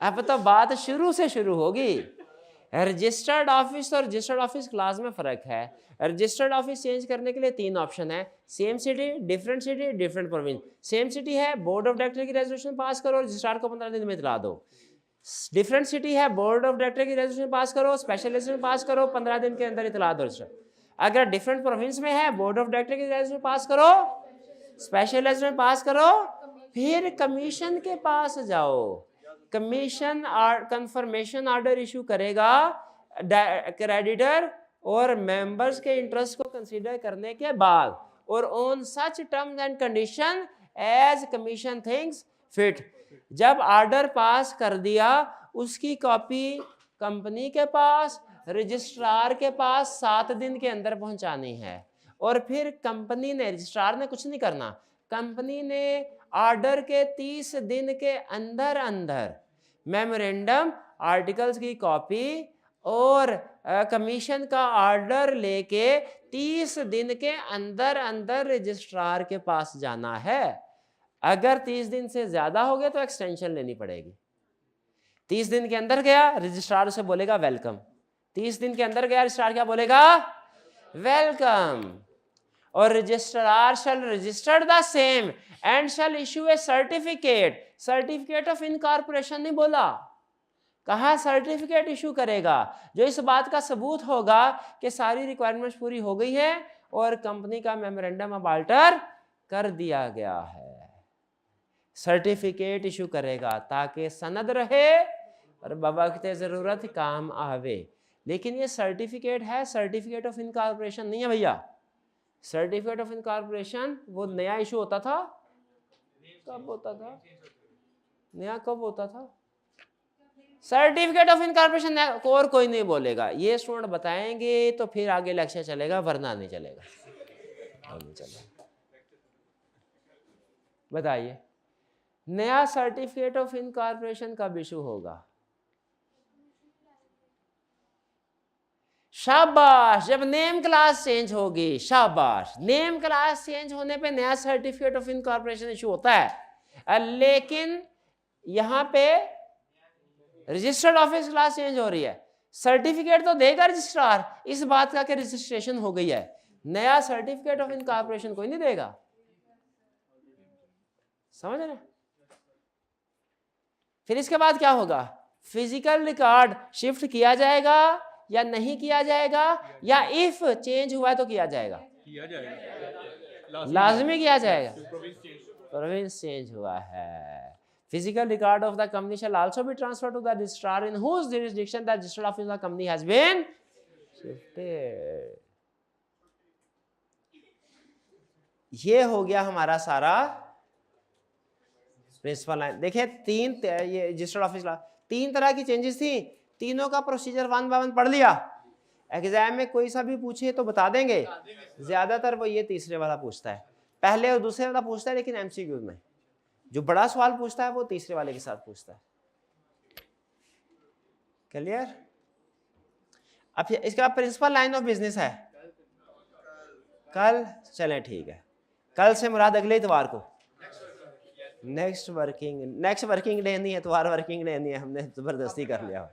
अब तो बात शुरू से शुरू होगी। रजिस्टर्ड ऑफिस और रजिस्टर्ड ऑफिस क्लास में फ़र्क है। रजिस्टर्ड ऑफिस चेंज करने के लिए 3 ऑप्शन है, same city, different province. Same city है, बोर्ड ऑफ डायरेक्टर की रेजोल्यूशन पास करो, रजिस्ट्रार को 15 दिन में इतला दो। डिफरेंट सिटी है, बोर्ड ऑफ डायरेक्टर की रेजोल्यूशन पास करो, स्पेशल रेजोल्यूशन पास करो, 15 दिन के अंदर इतला दो रजिस्ट्रार। अगर डिफरेंट प्रोविंस में है, बोर्ड ऑफ डायरेक्टर की रेजोल्यूशन पास करो, स्पेशल रेजोल्यूशन पास करो, फिर कमीशन के पास जाओ। कमीशन कंफर्मेशन ऑर्डर इशू करेगा क्रेडिटर और मेंबर्स के इंटरेस्ट को कंसीडर करने के बाद, और on such terms and condition as commission things fit. जब ऑर्डर पास कर दिया, उसकी कॉपी कंपनी के पास, रजिस्ट्रार के पास 7 दिन के अंदर पहुंचानी है। और फिर कंपनी ने, रजिस्ट्रार ने कुछ नहीं करना, कंपनी ने ऑर्डर के 30 दिन के अंदर अंदर मेमोरेंडम, आर्टिकल्स की कॉपी और कमीशन का ऑर्डर लेके 30 दिन के अंदर अंदर रजिस्ट्रार के पास जाना है। अगर 30 दिन से ज्यादा हो गया तो एक्सटेंशन लेनी पड़ेगी। 30 दिन के अंदर गया, रजिस्ट्रार उसे बोलेगा वेलकम। 30 दिन के अंदर गया, रजिस्ट्रार क्या बोलेगा? वेलकम। और registrar shall register the same and shall issue a certificate of incorporation नहीं बोला, कहा सर्टिफिकेट इशू करेगा, जो इस बात का सबूत होगा कि सारी रिक्वायरमेंट्स पूरी हो गई है और कंपनी का मेमोरेंडम ऑफ अल्टर कर दिया गया है। सर्टिफिकेट इशू करेगा ताकि सनद रहे और बवक्त जरूरत काम आवे। लेकिन ये सर्टिफिकेट है, सर्टिफिकेट ऑफ इनकॉर्पोरेशन नहीं है भैया। सर्टिफिकेट ऑफ इनकॉर्पोरेशन वो नया इशू होता था, कब होता था? नया कब होता था? सर्टिफिकेट ऑफ इनकॉर्पोरेशन और कोई नहीं बोलेगा, ये स्टूडेंट बताएंगे तो फिर आगे लेक्चर चलेगा, वरना नहीं चलेगा। बताइए, नया सर्टिफिकेट ऑफ इनकॉर्पोरेशन कब इशू होगा? शाबाश, जब नेम क्लास चेंज होगी। शाबाश, नेम क्लास चेंज होने पे नया सर्टिफिकेट ऑफ इनकॉर्पोरेशन इशू होता है। लेकिन यहां पे रजिस्टर्ड ऑफिस क्लास चेंज हो रही है, सर्टिफिकेट तो देगा रजिस्ट्रार इस बात का कि रजिस्ट्रेशन हो गई है, नया सर्टिफिकेट ऑफ इनकॉर्पोरेशन कोई नहीं देगा। समझ रहे? फिर इसके बाद क्या होगा? फिजिकल रिकॉर्ड शिफ्ट किया जाएगा या नहीं किया जाएगा, या इफ चेंज हुआ है तो किया जाएगा? लाजमी किया जाएगा। प्रोविंस चेंज हुआ है। Physical record of the company shall also be transferred to the registrar in whose jurisdiction the registered office of the company has been shifted. ये हो गया हमारा सारा प्रिंसिपल लाइन। देखिए ये रजिस्टर्ड ऑफिस 3 तरह की चेंजेस थी, तीनों का प्रोसीजर 1 by 1 पढ़ लिया। एग्जाम में कोई सा भी पूछे तो बता देंगे, ज्यादातर वो ये तीसरे वाला पूछता है, पहले और दूसरे वाला पूछता है, लेकिन एमसीक्यू में जो बड़ा सवाल पूछता है वो तीसरे वाले के साथ पूछता है। क्लियर? अब इसका प्रिंसिपल लाइन ऑफ बिजनेस है कल, चलें ठीक है, कल से मुराद अगले इतवार को, नेक्स्ट वर्किंग डे नहीं है, इतवार वर्किंग डे नहीं है, हमने ज़बरदस्ती कर लिया।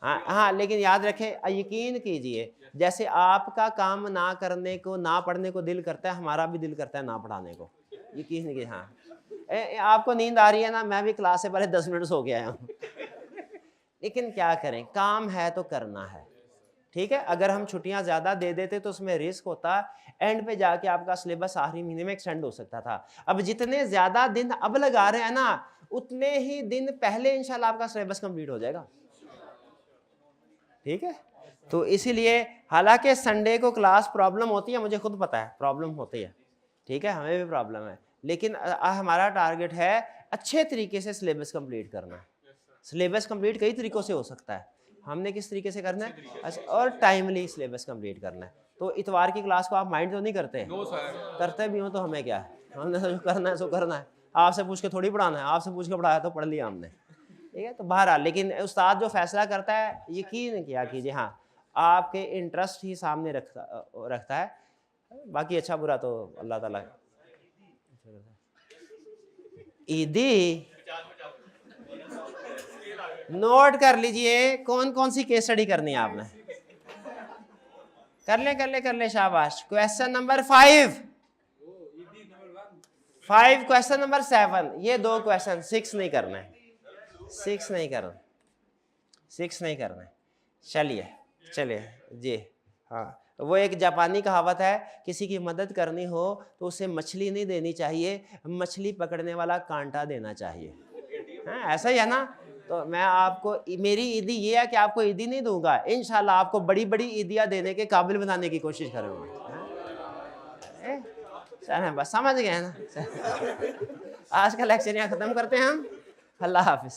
हाँ हाँ, लेकिन याद रखें, यकीन कीजिए, जैसे आपका काम ना करने को, ना पढ़ने को दिल करता है, हमारा भी दिल करता है ना पढ़ाने को, यकीन कीजिए। हाँ आपको नींद आ रही है ना, मैं भी क्लास से पहले 10 मिनट सो के आया हूँ लेकिन क्या करें, काम है तो करना है, ठीक है। अगर हम छुट्टियां ज़्यादा दे देते तो उसमें रिस्क होता, एंड पे जाके आपका सिलेबस आखिरी महीने में एक्सटेंड हो सकता था। अब जितने ज़्यादा दिन अब लगा रहे हैं ना, उतने ही दिन पहले इंशाल्लाह आपका सिलेबस कंप्लीट हो जाएगा, ठीक है। तो इसीलिए हालांकि संडे को क्लास प्रॉब्लम होती है, मुझे खुद पता है प्रॉब्लम होती है, ठीक है, हमें भी प्रॉब्लम है, लेकिन हमारा टारगेट है अच्छे तरीके से सिलेबस कंप्लीट करना है। सिलेबस कंप्लीट कई तरीक़ों से हो सकता है, हमने किस तरीके से करना है, अच्छा, और टाइमली सिलेबस कंप्लीट करना है। तो इतवार की क्लास को आप माइंड तो नहीं करते? करते भी हो तो हमें क्या है, हमने जो करना है सो करना है, आपसे पूछ के थोड़ी पढ़ाना है, आपसे पूछ के पढ़ाया तो पढ़ लिया हमने, ठीक है। तो बहरहाल, लेकिन उस्ताद जो फैसला करता है, यकीन किया कीजिए, हाँ आपके इंटरेस्ट ही सामने रखता है, बाकी अच्छा बुरा तो अल्लाह ताला। ईदी नोट कर लीजिए, कौन कौन सी केस स्टडी करनी है आपने, कर ले शाबाश। क्वेश्चन नंबर 5, क्वेश्चन नंबर 7, ये 2 क्वेश्चन, 6 नहीं करना है, 6 नहीं करना है। चलिए जी, हाँ, वो एक जापानी कहावत है, किसी की मदद करनी हो तो उसे मछली नहीं देनी चाहिए, मछली पकड़ने वाला कांटा देना चाहिए, हाँ ऐसा ही है ना। तो मैं आपको, मेरी ईदी ये है कि आपको ईदी नहीं दूंगा, इंशाल्लाह आपको बड़ी बड़ी ईदियाँ देने के काबिल बनाने की कोशिश करूँगा। बस समझ गए ना। आज का लेक्चर यहाँ ख़त्म करते हैं हम। अल्लाह हाफिज़।